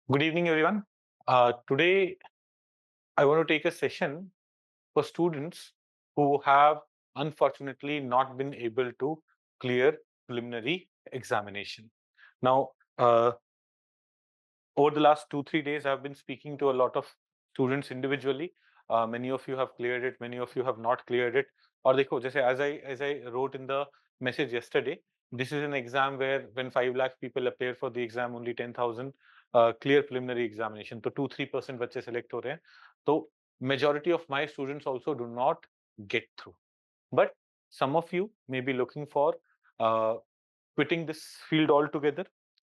Good evening, everyone. Today, I want to take a session for students who have unfortunately not been able to clear preliminary examination. Now, over the last 2 3 days, I've been speaking to a lot of students individually. Many of you have cleared it, many of you have not cleared it. Or देखो, जैसे as I wrote in the message yesterday, this is an exam where when 5 lakh people appear for the exam, only 10,000 clear preliminary examination. तो 2-3% बच्चे select हो रहे हैं. तो majority of my students also do not get through. But some of you may be looking for uh, quitting this field altogether.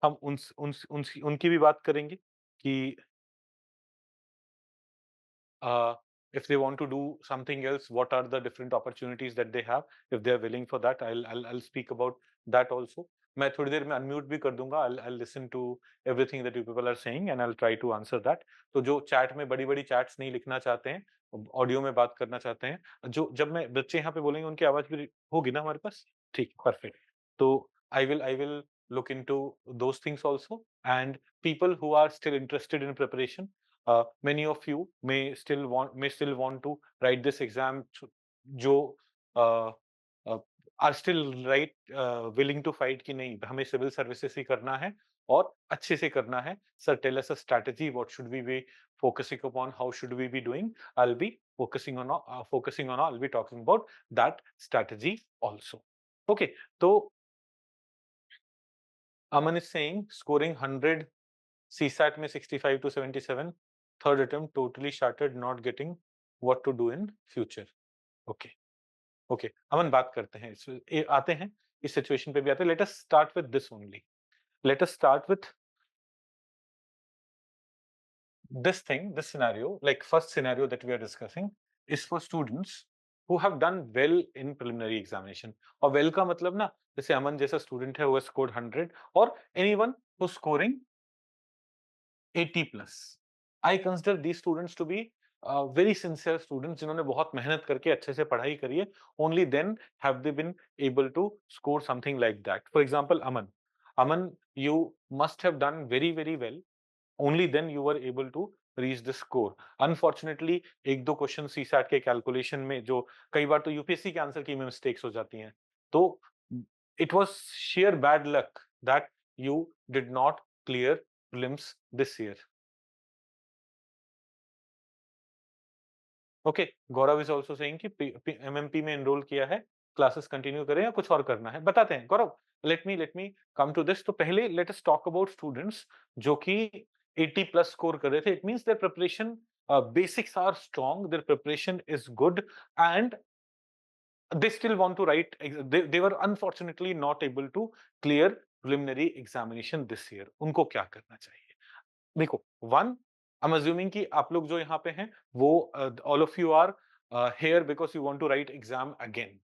हम उनकी भी बात करेंगे कि uh, if they want to do something else, what are the different opportunities that they have? If they are willing for that, I'll speak about that also. मैं थोड़ी देर में unmute भी कर दूंगा. I'll listen to everything that you people are saying and I'll try to answer that. तो जो chat में बड़ी बड़ी चैट्स नहीं लिखना चाहते हैं, ऑडियो में बात करना चाहते हैं, जो जब मैं बच्चे यहाँ पे बोलेंगे उनकी आवाज भी होगी ना हमारे पास. ठीक, परफेक्ट. तो I will look into those things also. And people who are still interested in preparation, many of you may still want to write this exam. जो uh, uh, are still willing to fight कि नहीं हमें civil services ही करना है और अच्छे से करना है. Sir, tell us a strategy. What should we be focusing upon? How should we be doing? I'll be focusing on. I'll be talking about that strategy also. Okay. So Aman is saying scoring 100 CSAT में 65 to 77, third attempt totally shattered, not getting what to do in future. Okay, okay. अमन बात करते हैं आते हैं इस situation पे भी आते हैं. Let us start with this only. Let us start with this scenario. Like first scenario that we are discussing is for students who have done well in preliminary examination. और well का मतलब ना, जैसे अमन जैसा स्टूडेंट है who has scored 100 or anyone who's scoring 80 plus. I consider these students to be very sincere students जिन्होंने बहुत मेहनत करके अच्छे से पढ़ाई करी है. Only then have they been able to score something like that. For example, Aman. Aman, you must have done very very well. Only then you were able to reach the score. Unfortunately, एक दो question CSAT के calculation में जो कई बार तो UPSC के answer की में मिस्टेक्स हो जाती हैं. तो it was sheer bad luck that you did not clear prelims this year. Okay, Gaurav is also saying कि एमएमपी में एनरोल किया है, क्लासेस कंटिन्यू करें या कुछ और करना है. बताते हैं Gaurav. Let me come to this. तो पहले let us talk about students जो कि 80 प्लस स्कोर कर रहे थे. It means their preparation basics are strong, their preparation is good and they still want to write. They were unfortunately not able to clear preliminary examination this year. उनको क्या करना चाहिए? देखो, वन, आई एम अज्यूमिंग कि आप लोग जो यहाँ पे हैं वो all of you are here because you want to write exam again.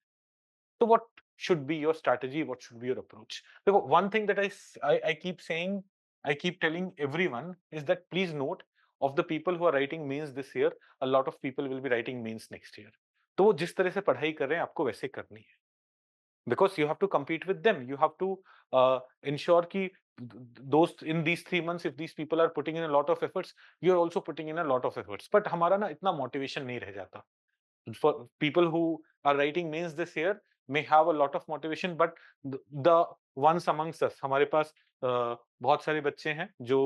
तो what should be your strategy, what should be your approach? देखो, one thing that I keep saying, I keep telling everyone is that please note of the people who are writing mains this year, a lot of people will be writing mains next year. तो वो जिस तरह से पढ़ाई कर रहे हैं आपको वैसे करनी है. Because you have to compete with them. You have to ensure कि those in these 3 months, if these people are putting in a lot of efforts, you are also putting in a lot of efforts. But हमारा ना इतना motivation नहीं रह जाता. For people who are writing mains this year may have a lot of motivation, but the ones amongst us, हमारे पास बहुत सारे बच्चे हैं जो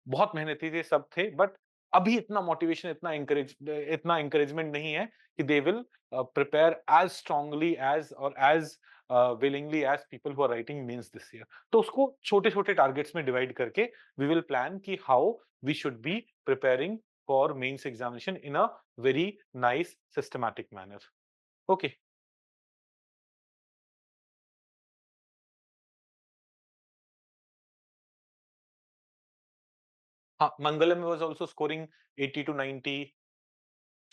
बहुत मेहनती थे, सब थे, बट अभी इतना मोटिवेशन, इतना encouragement नहीं है कि they will prepare as strongly as or as willingly as people who are writing mains this year. तो उसको छोटे-छोटे टारगेट्स में डिवाइड करके we will plan कि how we should be preparing for mains examination in a very nice systematic manner. Okay. हाँ, Mangalam was also scoring 80 to 90.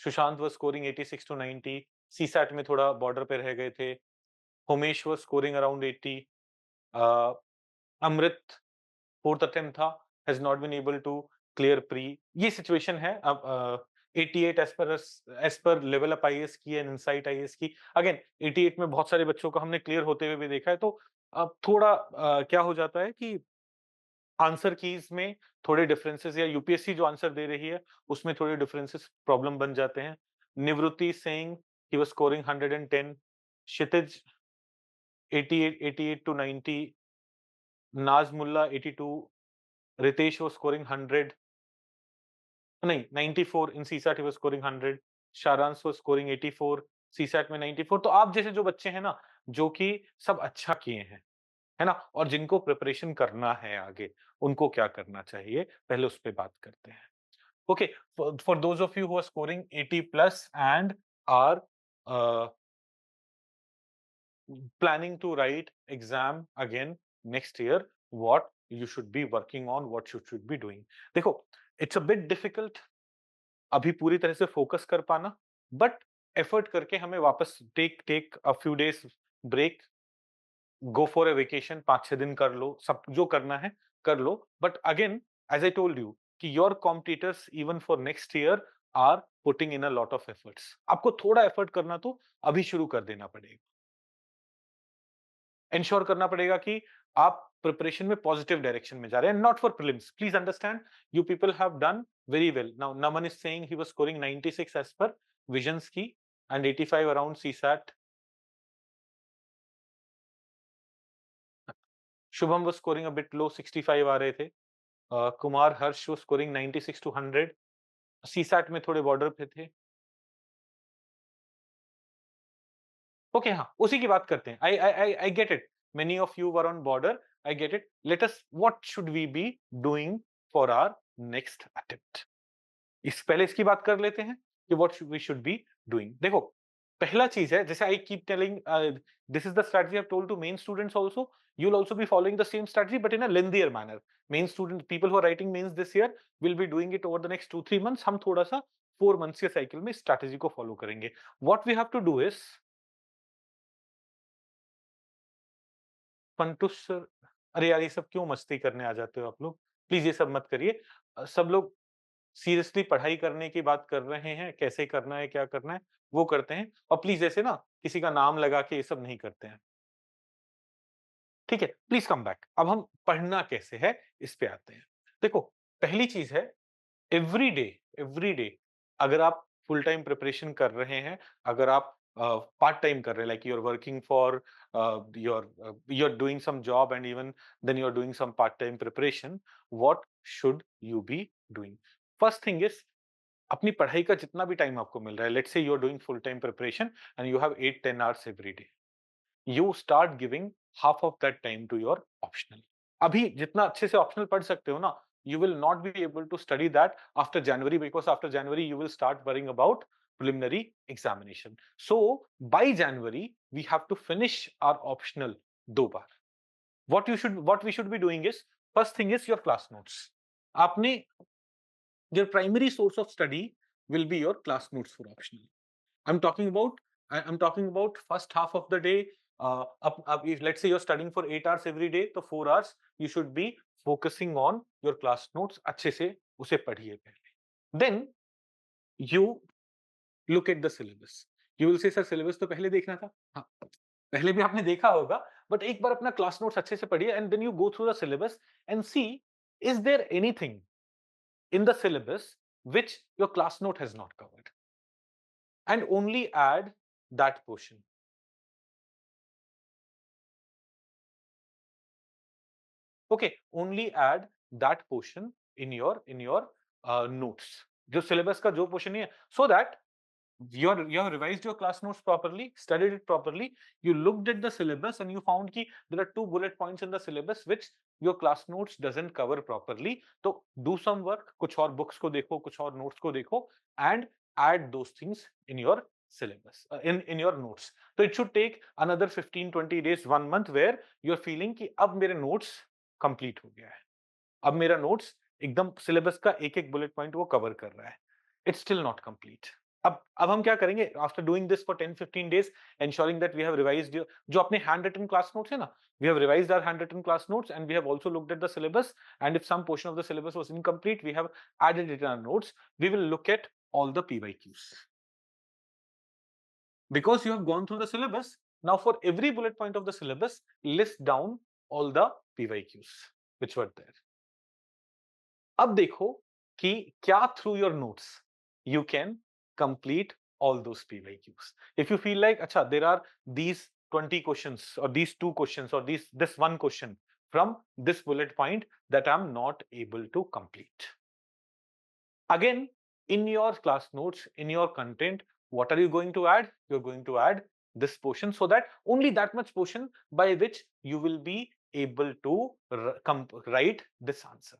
Sushant was scoring 86 to 90. CSAT में थोड़ा border पे रह गए थे. Homesh was scoring around 80. Uh, Amrit fourth attempt था, has not been able to clear pre. ये situation है. अब 88 as per level up IAS की एंड इनसाइट आईएएस की. अगेन 88 में बहुत सारे बच्चों को हमने क्लियर होते हुए भी देखा है. तो अब थोड़ा क्या हो जाता है कि आंसर कीज में थोड़े डिफरेंसेस, या यूपीएससी जो आंसर दे रही है उसमें थोड़े डिफरेंसेस प्रॉब्लम बन जाते हैं। Nivritti Singh, he was scoring 110, Kshitij 88, 88 to 90, Naaz Mulla 82, Ritesh was scoring 100, नहीं 94, in CSAT he was scoring 100, Sharansh was scoring 84, CSAT में 94। तो आप जैसे जो बच्चे हैं ना, जो कि सब अच्छा किए हैं, है ना? और जिनको प्रिपरेशन करना है आगे, उनको क्या करना चाहिए? पहले उस पे बात करते हैं। Okay, for those of you who are scoring 80 plus and are uh, planning to write exam again next year, what you should be working on, what you should be doing. देखो, it's a bit difficult अभी पूरी तरह से focus कर पाना, but effort करके हमें वापस take take a few days break, go for a vacation, 5-6 दिन कर लो, सब जो करना है कर लो। But again, as I told you कि your competitors even for next year are putting in a lot of efforts. आपको थोड़ा एफर्ट करना तो अभी शुरू कर देना पड़ेगा। इंश्योर करना पड़ेगा कि आप प्रिपरेशन में पॉजिटिव डायरेक्शन में जा रहे हैं, not for prelims. Please understand, you people have done very well. Now Naman is saying he was scoring 96 as per Vision's की, and 85 around CSAT. Shubham was scoring a bit low, 65 आ रहे थे। Kumar Harsh was scoring 96 to 100, CSAT में थोड़े border पे थे। Okay, हाँ, उसी की बात करते हैं। I get it, many of you were on border, I get it. Let us, what should we be doing for our next attempt? इस पहले इसकी बात कर लेते हैं कि what we should be doing. देखो, पहला चीज है, जैसे I keep telling, this is the strategy I have told to many students also, you will also be following the same strategy but in a lengthier manner. Main student, people who are writing mains this year will be doing it over the next 2-3 months. हम थोड़ा सा 4 months के cycle में strategy को follow करेंगे। What we have to do is, Pantu sir, अरे यार ये सब क्यों मस्ती करने आ जाते हो आप लोग? प्लीज ये सब मत करिए। सब लोग सीरियसली पढ़ाई करने की बात कर रहे हैं, कैसे करना है, क्या करना है, वो करते हैं। और प्लीज ऐसे ना किसी का नाम लगा के ये सब नहीं करते हैं, ठीक है? Please come back. अब हम पढ़ना कैसे है इस पे आते हैं। देखो, पहली चीज है, एवरी डे, एवरी डे अगर आप फुल टाइम प्रिपरेशन कर रहे हैं, अगर आप पार्ट टाइम कर रहे हैं, like you are working for you are doing some job and even then you are doing some part time preparation, what should you be doing? First thing is, अपनी पढ़ाई का जितना भी टाइम आपको मिल रहा है, let's say you are doing full time preparation and you have 8-10 hours every day, you start giving half of that time to your optional. अभी जितना अच्छे से ऑप्शनल पढ़ सकते हो ना, you will not be able to study that after January, because after January you will start worrying about preliminary examination. So by January we have to finish our optional दो बार। What we should be doing is, first thing is your class notes. आपने, your primary source of study will be your class notes for optional. I'm talking about, I'm talking about first half of the day. If let's say you're studying for 8 hours every day, तो 4 hours you should be focusing on your class notes, अच्छे से उसे पढ़िए पहले। Then you look at the syllabus. You will say sir syllabus तो पहले देखना था। हाँ, पहले भी आपने देखा होगा, बट एक बार अपना क्लास नोट्स अच्छे से पढ़िए and then you go through the syllabus and see, is there anything in the syllabus which your class note has not covered, and only add that portion. Okay, only add that portion in your notes, जो syllabus का जो portion है, so that you have revised your class notes properly, studied it properly, you looked at the syllabus and you found कि there are 2 bullet points in the syllabus which your class notes doesn't cover properly. तो do some work, कुछ और books को देखो, कुछ और notes को देखो, and add those things in your syllabus, in your notes. So it should take another 15-20 days, 1 month, where you're feeling कि अब मेरे notes complete हो गया है, अब मेरा notes एकदम syllabus का एक-एक bullet point वो cover कर रहा है। It's still not complete. अब हम क्या करेंगे, after doing this for 10-15 days, ensuring that we have revised जो अपने हैंड रिटन क्लास नोट्स है ना, we have revised our handwritten class notes and we have also looked at the syllabus, and if some portion of the syllabus was incomplete, we have added it in our notes. We will look at all the PYQs because you have gone through the syllabus. Now for every bullet point of the syllabus, list down all the PYQs which were there. अब देखो कि क्या through your notes you can complete all those PYQs. If you feel like, acha, there are these 20 questions or these two questions or this one question from this bullet point that I'm not able to complete. Again, in your class notes, in your content, what are you going to add? You're going to add this portion so that only that much portion by which you will be able to write this answer.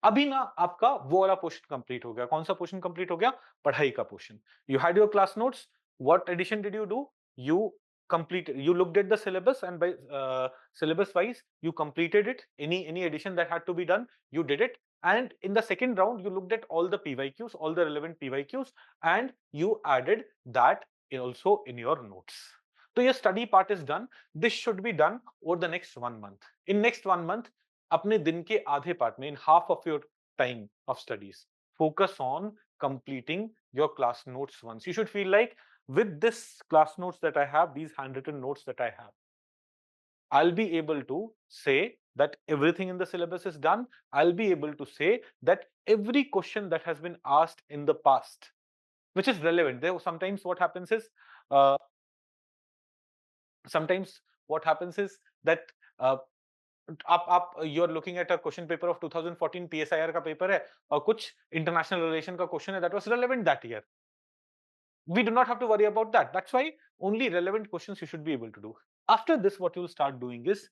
अभी ना आपका वो वाला portion complete हो गया. कौन सा portion complete हो गया? पढ़ाई का portion. You had your class notes. What addition did you do? You completed. You looked at the syllabus and by syllabus wise you completed it. Any addition that had to be done, you did it. And in the second round, you looked at all the PYQs, all the relevant PYQs, and you added that also in your notes. So your study part is done. This should be done over the next 1 month. In next 1 month, अपने दिन के आधे part में, in half of your time of studies, focus on completing your class notes once. You should feel like with this class notes that I have, these handwritten notes that I have, I'll be able to say that everything in the syllabus is done. I'll be able to say that every question that has been asked in the past, which is relevant. There sometimes what happens is, uh, sometimes what happens is that uh, आप you're looking at a question paper of 2014 PSIR का paper है और कुछ international relation का question है that was relevant that year. We do not have to worry about that. That's why only relevant questions you should be able to do. After this, what you will start doing is,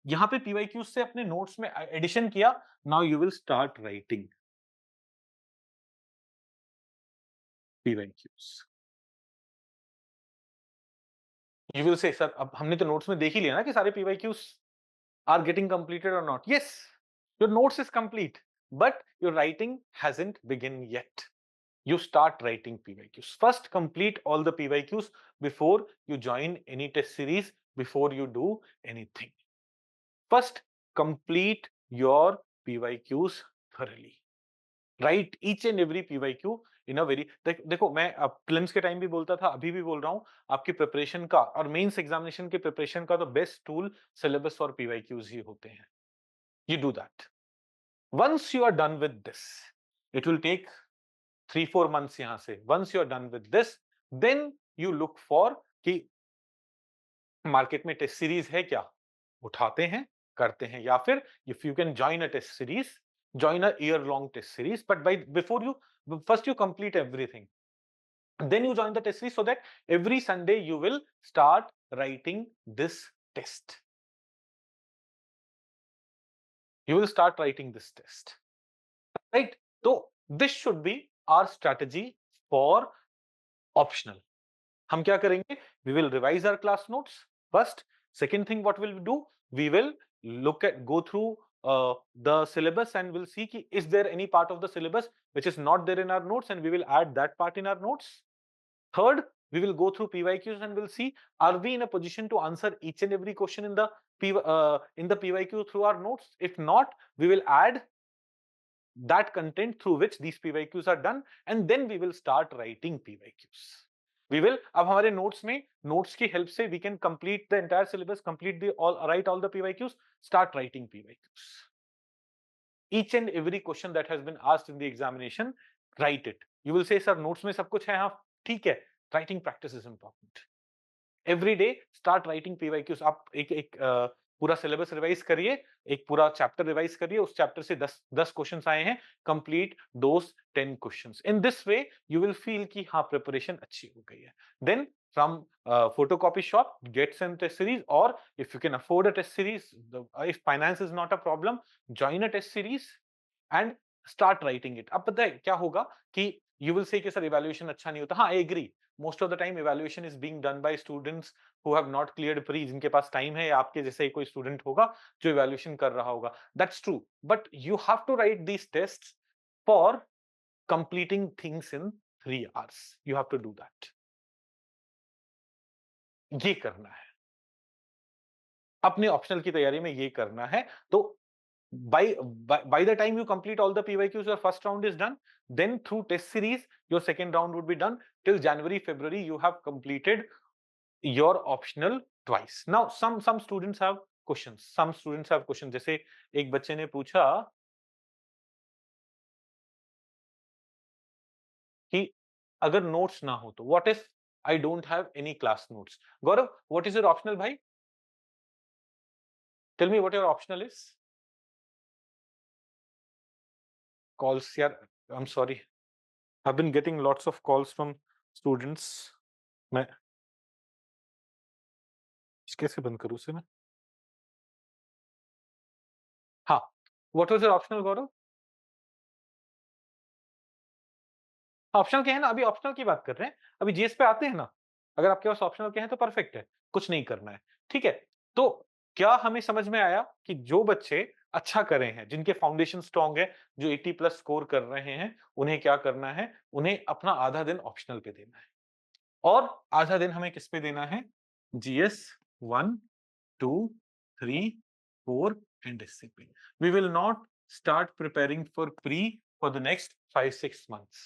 यहां पे PYQs से अपने notes में addition किया. Now you will start writing PYQs. You will say, sir अब हमने तो notes में देख ही लिया ना कि सारे PYQs आर गेटिंग कंप्लीटेड और not. Yes, your notes is complete but your writing hasn't begin yet. You start writing PYQs. First, complete all the PYQs before you join any test series, before you do anything. First, complete your PYQs thoroughly. Write each and every PYQ in a very, देखो मैं prelims के time भी बोलता था, अभी भी बोल रहा हूं, आपकी प्रिपरेशन का और मेंस एग्जामिनेशन के प्रिपरेशन का तो बेस्ट टूल सिलेबस और PYQs ही होते हैं. You do that. Once you are done with this, it will take 3-4 months यहां से. Once you are done with this, then you look for कि मार्केट में टेस्ट सीरीज है क्या, उठाते हैं, करते हैं, या फिर if you can join a test series, join a year long test series, but by before you, first you complete everything, then you join the test series so that every Sunday you will start writing this test. You will start writing this test, right? So this should be our strategy for optional. हम क्या करेंगे? We will revise our class notes first. Second thing what we'll do, we will go through the syllabus and we'll see ki, is there any part of the syllabus which is not there in our notes, and we will add that part in our notes. Third, we will go through PYQs and we'll see, are we in a position to answer each and every question in the PYQ through our notes? If not, we will add that content through which these PYQs are done, and then we will start writing PYQs. We will, अब हमारे notes में, notes की help से we can complete the entire syllabus, write all the PYQs, start writing PYQs. Each and every question that has been asked in the examination, write it. You will say, sir, notes में सब कुछ है, हाँ, ठीक है. Writing practice is important. Every day start writing PYQs. आप एक पूरा सिलेबस रिवाइज करिए, एक पूरा चैप्टर रिवाइज करिए, उस चैप्टर से 10 क्वेश्चंस आए हैं, complete those 10 questions. In this way you will feel कि हाँ, प्रिपरेशन अच्छी हो गई है. Then from photocopy shop, get some test series, or if you can afford a test series, if finance is not a problem, join a test series and start writing it. अब पता है क्या होगा कि you will say कि sir evaluation अच्छा नहीं होता. हाँ, I agree. Most of the time evaluation is being done by students who have not cleared pre, जिनके पास टाइम है, या आपके जैसे ही कोई स्टूडेंट होगा जो इवैल्यूएशन कर रहा होगा. That's true, but you have to write these tests for completing things in 3 hours. You have to do that. ये करना है, अपने ऑप्शनल की तैयारी में ये करना है. तो by the time you complete all the PYQs, your first round is done. Then through test series, your second round would be done. Till January, February, you have completed your optional twice. Now, some students have questions. Some students have questions. जैसे एक बच्चे ने पूछा अगर notes ना हो तो, what if I don't have any class notes? Gaurav, what is your optional भाई? Tell me what your optional is? Calls यार, I am sorry, I have been getting lots of calls from students. मैं कैसे बंद करूं उसे मैं? हाँ, what was your optional Gaurav? Optional के हैं ना, अभी ऑप्शनल की बात कर रहे हैं, अभी जीएस पे आते हैं ना। अगर आपके पास ऑप्शनल के हैं तो परफेक्ट है, कुछ नहीं करना है, ठीक है। तो क्या हमें समझ में आया कि जो बच्चे अच्छा कर रहे हैं, जिनके फाउंडेशन स्ट्रांग है, जो 80 प्लस स्कोर कर रहे हैं, उन्हें क्या करना है? उन्हें अपना आधा दिन ऑप्शनल पे देना है, और आधा दिन हमें किस पे देना है? GS 1, 2, 3, 4 and SCP. We will not start preparing for pre for the next 5-6 months.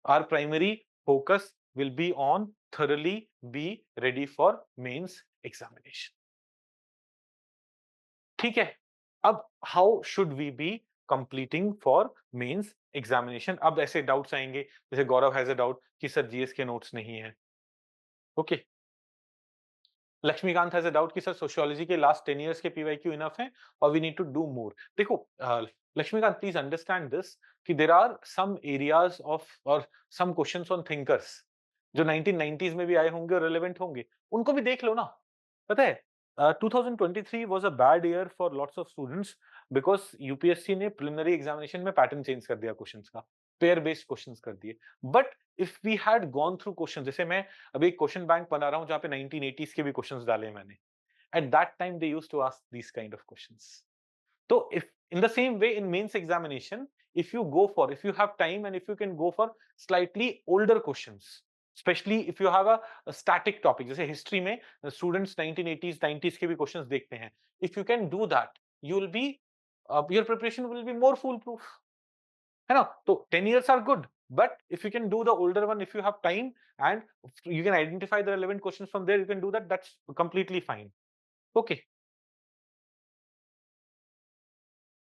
Our primary focus will be on thoroughly be ready for mains examination. ठीक है? अब how should we be completing for mains examination? अब ऐसे doubts आएंगे, जैसे Gaurav has a doubt कि sir GS के notes नहीं है। Okay, Laxmikant has a doubt कि सर सोशियोलॉजी के लास्ट 10 इयर्स के पीवाईक्यू इनफ हैं और we need to do more. देखो लक्ष्मीकांत, प्लीज अंडरस्टैंड दिस कि there are some areas of और सम क्वेश्चंस ऑन थिंकर्स जो 1990s में भी आए होंगे और रिलेवेंट होंगे, उनको भी देख लो ना। पता है 2023 was a bad year for lots of students because UPSC ने प्रिलिमिनरी एग्जामिनेशन में पैटर्न चेंज कर दिया क्वेश्चंस का, पेयर बेस्ड क्वेश्चंस कर दिए। But if we had gone through question, जैसे मैं अभी एक क्वेश्चन बैंक बना रहा हूं जहां पे 1980s के भी क्वेश्चंस डाले मैंने, at that time they used to ask this kind of questions. तो if in the same way in mains examination, if you have time and if you can go for slightly older questions, especially if you have a static topic, जैसे history में students 1980s 90s के भी questions देखते हैं, if you can do that, you will be your preparation will be more foolproof, है ना? तो 10 years are good, but if you can do the older one, if you have time and you can identify the relevant questions from there, you can do that, that's completely fine. Okay.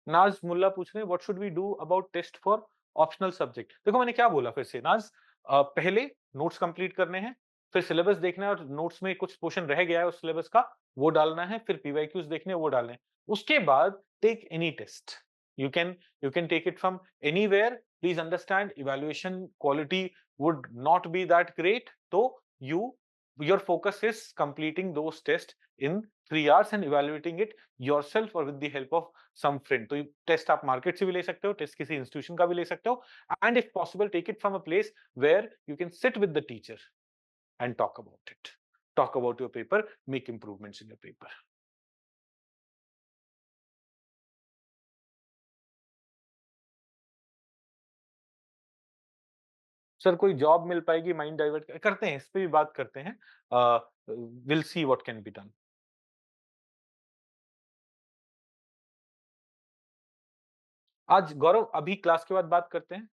नाज मुल्ला पूछ रहे हैं what should we do about test for optional subject? देखो मैंने क्या बोला फिर से नाज, पहले नोट्स कंप्लीट करने हैं, फिर सिलेबस देखना है और नोट्स में कुछ पोर्शन रह गया है उस सिलेबस का, वो डालना है, फिर पीवाईक्यूज देखने हैं, वो डालने हैं। उसके बाद take any test, you can take it from anywhere. Please understand evaluation quality would not be that great, तो you your focus is completing those tests in 3 hours and evaluating it yourself or with the help of some friend. तो test आप market से भी ले सकते हो, test किसी institution का भी ले सकते हो, and if possible take it from a place where you can sit with the teacher and talk about it, talk about your paper, make improvements in your paper. Sir कोई job मिल पाएगी mind divert करते हैं, इस पे भी बात करते हैं, will see what can be done. आज गौरव अभी क्लास के बाद बात करते हैं।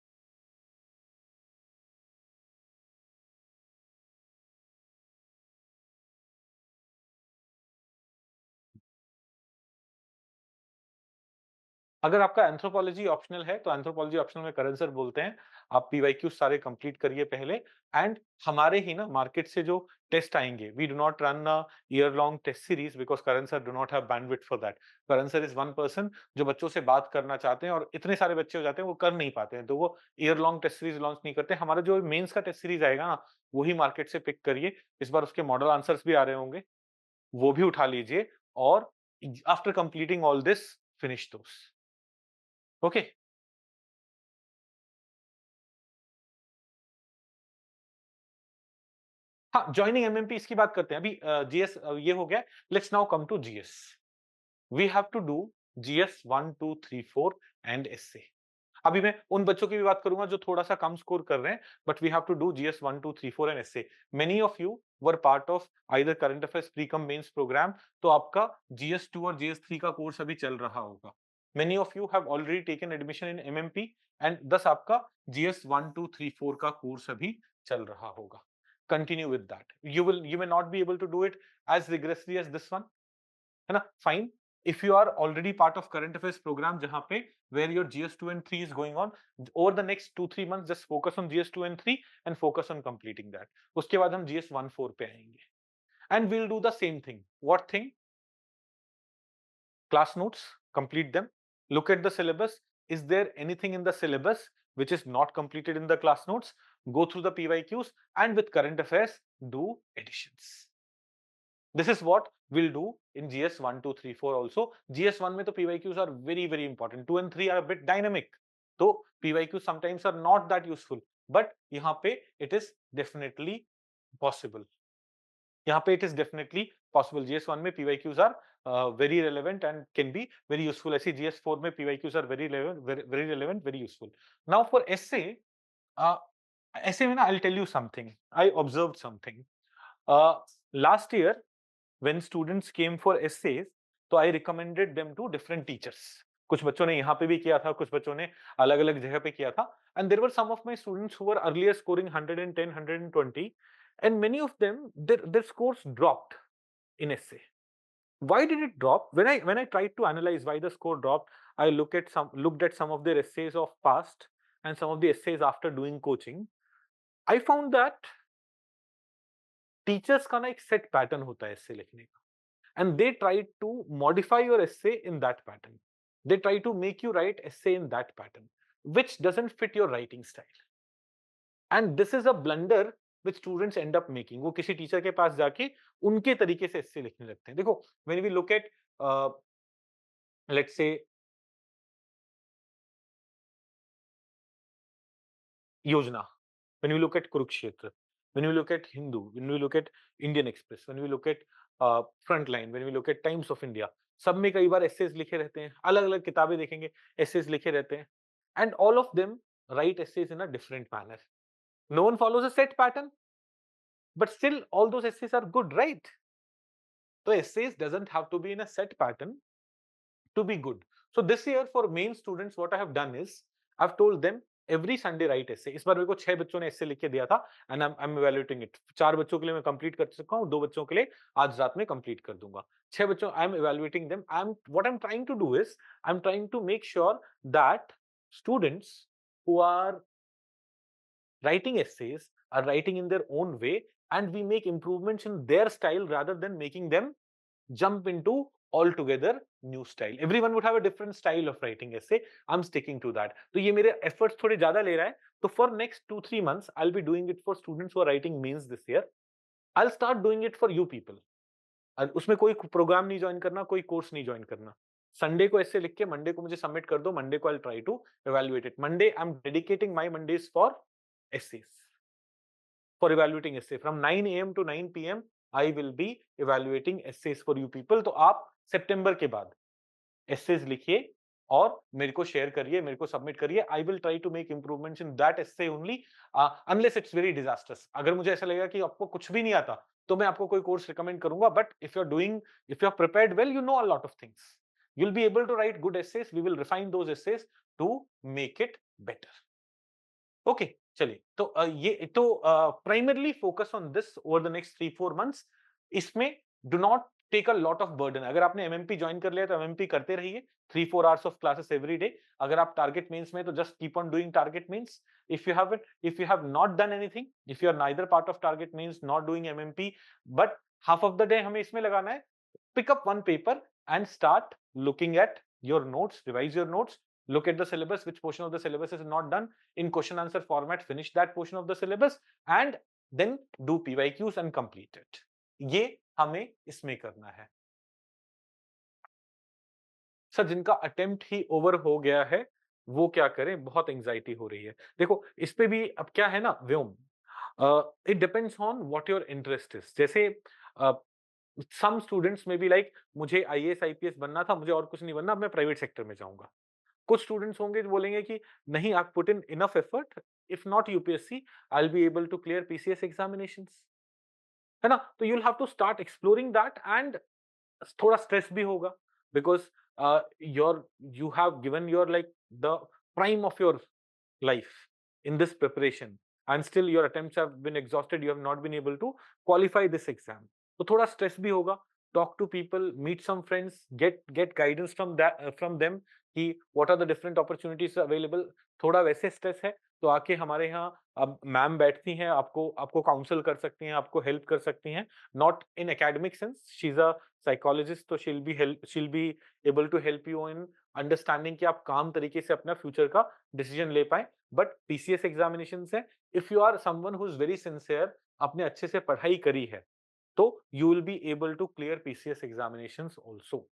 अगर आपका एंथ्रोपोलॉजी ऑप्शनल है, तो एंथ्रोपोलॉजी ऑप्शनल में करण सर बोलते हैं, आप पीवाईक्यू सारे कंप्लीट करिए पहले, एंड हमारे ही ना मार्केट से जो टेस्ट आएंगे, we do not run a year long test series because Karan sir do not have bandwidth for that. Karan sir is one person जो बच्चों से बात करना चाहते हैं और इतने सारे बच्चे हो जाते हैं वो कर नहीं पाते हैं, तो वो year long test series launch नहीं करते। हमारा जो मेंस का टेस्ट सीरीज आएगा ना, वही मार्केट से पिक करिए। इस बार उसके मॉडल आंसर्स भी आ रहे होंगे, वो भी उठा लीजिए, और after completing all this finish those. Okay. हाँ, जॉइनिंग एमएमपी इसकी बात करते हैं। अभी जीएस ये हो गया। Let's now come to GS. We have to do GS 1, 2, 3, 4 and SA. अभी मैं उन बच्चों की भी बात करूंगा जो थोड़ा सा कम स्कोर कर रहे हैं, but we have to do GS 1, 2, 3, 4 and SA. Many of you were part of either current affairs pre cum mains program, तो आपका जीएस 2 और जीएस 3 का कोर्स अभी चल रहा होगा। Many of you have already taken admission in MMP and दस आपका जीएस 1, 2, 3, 4 का कोर्स अभी चल रहा होगा। Continue with that. You may not be able to do it as rigorously as this one, है ना? Fine. if you are already part of current affairs program जहां पे where your GS2 and 3 is going on, over the next 2-3 months just focus on GS2 and 3 and focus on completing that. उसके बाद हम GS1-4 पे आएंगे and we'll do the same thing. What thing? Class notes, complete them. Look at the syllabus. Is there anything in the syllabus which is not completed in the class notes? Go through the PYQs and with current affairs, do additions. This is what we'll do in GS 1, 2, 3, 4 also. GS 1 mein to PYQs are very, very important. 2 and 3 are a bit dynamic. So PYQs sometimes are not that useful. But यहाँ पे it is definitely possible. यहाँ पे it is definitely possible. GS1 में PYQs are very relevant and can be very useful. ऐसे GS4 में PYQs are very relevant, very useful. Now for essay, essay में ना I'll tell you something. I observed something. Last year when students came for essays, तो I recommended them to different teachers. कुछ बच्चों ने यहाँ पे भी किया था, कुछ बच्चों ने अलग-अलग जगह पे किया था. And there were some of my students who were earlier scoring 110, 120, and many of them their scores dropped in essay. Why did it drop? When I tried to analyze why the score dropped, I looked at some of their essays of past and some of the essays after doing coaching. I found that teachers का ना एक set pattern होता है essay लिखने का. And they try to modify your essay in that pattern. They try to make you write essay in that pattern, which doesn't fit your writing style. And this is a blunder which students end up making. वो किसी teacher के पास जाके उनके तरीके से essay लिखने लगते हैं. देखो, when we look at let's say Yojana, when we look at Kurukshetra, when we look at Hindu, when we look at Indian Express, when we look at Frontline, when we look at Times of India, सब में कई बार essays लिखे रहते हैं. अलग-अलग किताबें देखेंगे, essays लिखे रहते हैं. And all of them write essays in a different manner. No one follows a set pattern, but still all those essays are good, right? So essays doesn't have to be in a set pattern to be good. So this year for main students, what I have done is I've told them every Sunday write essay. इस बार मेरे को 6 बच्चों ने essay लिख के दिया था and I'm evaluating it. 4 बच्चों के लिए मैं complete कर चुका हूँ, 2 बच्चों के लिए आज रात में complete कर दूंगा. 6 बच्चों I'm evaluating them. What I'm trying to do is I'm trying to make sure that students who are writing essays are writing in their own way and we make improvements in their style rather than making them jump into altogether new style. Everyone would have a different style of writing essay. I'm sticking to that. तो ये मेरे efforts थोड़े ज़्यादा ले रहा है. तो for next 2-3 months, I'll be doing it for students who are writing mains this year. I'll start doing it for you people. और उसमें कोई प्रोग्राम नहीं ज्वाइन करना, कोई कोर्स नहीं ज्वाइन करना. संडे को ऐसे लिख के मंडे को मुझे सबमिट कर दो. मंडे को I'll try to evaluate it. Monday, I'm dedicating my Mondays for essays. For evaluating essay from 9 a.m. to 9 p.m. I will be evaluating essays for you people. तो आप सितंबर के बाद essays लिखिए और मेरे को शेयर करिए, मेरे को सबमिट करिए. I will try to make improvements in that essay only, unless it's very disastrous. अगर मुझे ऐसा लगेगा कि आपको कुछ भी नहीं आता, तो मैं आपको कोई कोर्स रिकमेंड करूंगा. But if you're prepared well, you know a lot of things. You'll be able to write good essays. We will refine those essays to make it better. Okay चलिए तो ये तो primarily focus on this over the next 3-4 months. इसमें do not take a lot of burden. अगर आपने MMP join कर लिया तो एमएमपी करते रहिए. 3-4 hours of classes every day. अगर आप टारगेट मेंस में तो just keep on doing target mains. If you have not done anything, if you are neither part of target mains, not doing MMP, but half of the day हमें इसमें लगाना है. Pick up one paper and start looking at your notes, revise your notes, look at the syllabus, which portion of the syllabus is not done in question answer format, finish that portion of the syllabus and then do PYQs and complete it. ये हमें इसमें करना है. Sir जिनका attempt ही over हो गया है वो क्या करें? बहुत एंजाइटी हो रही है. देखो इस पे भी अब क्या है ना Vyom, it depends on what your interest is. जैसे सम स्टूडेंट्स में बी लाइक मुझे आईएएस आईपीएस बनना था, मुझे और कुछ नहीं बनना, अब मैं प्राइवेट सेक्टर में जाऊंगा. कुछ स्टूडेंट्स होंगे जो बोलेंगे कि नहीं, I put in enough effort, if not UPSC I will be able to clear PCS examinations. है ना? तो you will have to start exploring that and थोड़ा स्ट्रेस भी होगा because your you have given your like the prime of your life in this preparation and still your attempts have been exhausted, you have not been able to qualify this exam. तो थोड़ा stress भी होगा. talk to people, meet some friends, get guidance from that from them कि what are the different opportunities available. थोड़ा वैसे stress है तो आके हमारे यहाँ अब मैम बैठती हैं, आपको आपको काउंसल कर सकती हैं, आपको हेल्प कर सकती हैं, not in academic sense, she is a psychologist, तो she'll be able to help you in understanding कि आप काम तरीके से अपना फ्यूचर का डिसीजन ले पाए। बट पीसीएस एग्जामिनेशन है, if you are someone who is very sincere, आपने अच्छे से पढ़ाई करी है, तो you will be able to clear PCS examinations also.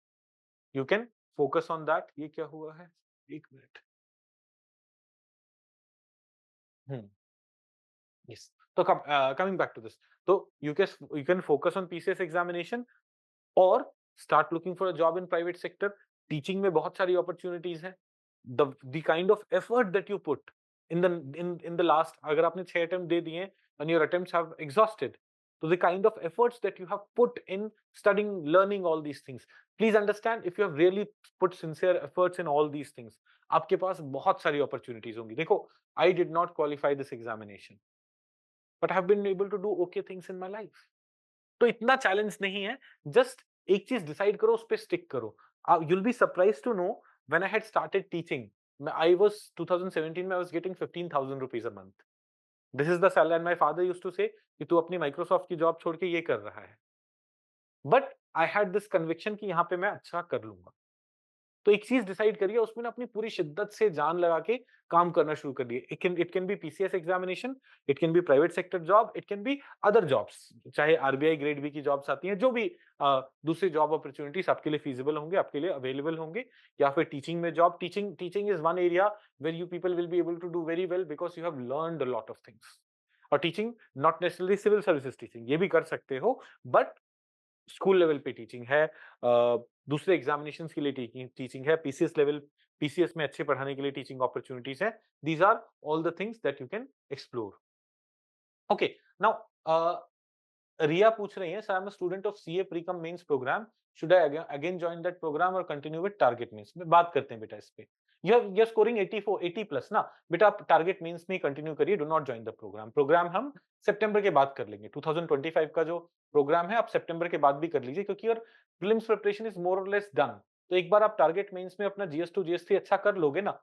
You can focus on that. ये क्या हुआ है? एक मिनट। हम्म, yes. तो coming back to this, तो you can focus on PCS examination or start looking for a job in private sector. Teaching में बहुत सारी opportunities हैं। The kind of effort that you put in the last, अगर आपने 6 attempt दे दिए and your attempts have exhausted, so the kind of efforts that you have put in studying, learning all these things, please understand, if you have really put sincere efforts in all these things, आपके पास बहुत सारी opportunities होंगी। देखो, I did not qualify this examination, but I have been able to do okay things in my life. तो इतना challenge नहीं है, just एक चीज डिसाइड करो, उस पे स्टिक करो। you'll be surprised to know, when I had started teaching, I was 2017 में I was getting 15,000 rupees a month. This is the salary, and my father used to say कि तू अपनी माइक्रोसॉफ्ट की job छोड़ के ये कर रहा है। But I had this conviction कि यहाँ पे मैं अच्छा कर लूंगा। तो एक चीज डिसाइड करिए, उसमें ना अपनी पूरी शिद्दत से जान लगा के काम करना शुरू कर दिए। It can be PCS examination, it can be private sector job, it can be other jobs, चाहे आरबीआई ग्रेड बी की जॉब्स आती हैं, जो भी दूसरी जॉब अपॉर्चुनिटीज आपके लिए फीजिबल होंगे, आपके लिए अवेलेबल होंगे, या फिर टीचिंग में job. Teaching is one area where you people will be able to do very well because you have learned a lot of things. और teaching not necessarily civil services teaching, ये भी कर सकते हो, बट स्कूल लेवल पे teaching है, दूसरे examinations के लिए टीचिंग है, पीसीएस लेवल, पीसीएस में अच्छे पढ़ाने के लिए टीचिंग अपॉर्चुनिटीज है। These are all the things that you can explore. Okay, now Riya पूछ रही है, sir I am a student of CA precum mains programme, should I again join that programme और कंटिन्यू विद टारगेट मेंस? में बात करते हैं बेटा इस पे। यू आर स्कोरिंग 84 80 प्लस ना बेटा, आप टारगेट मेंस में कंटिन्यू करिए, do not join the program. Program हम सितंबर के बाद कर लेंगे। 2025 का जो प्रोग्राम है आप सितंबर के बाद भी कर लीजिए, क्योंकि your prelims preparation is more और लेस डन। तो एक बार आप टारगेट मेंस में अपना जीएस2 जीएस3 अच्छा कर लोगे ना,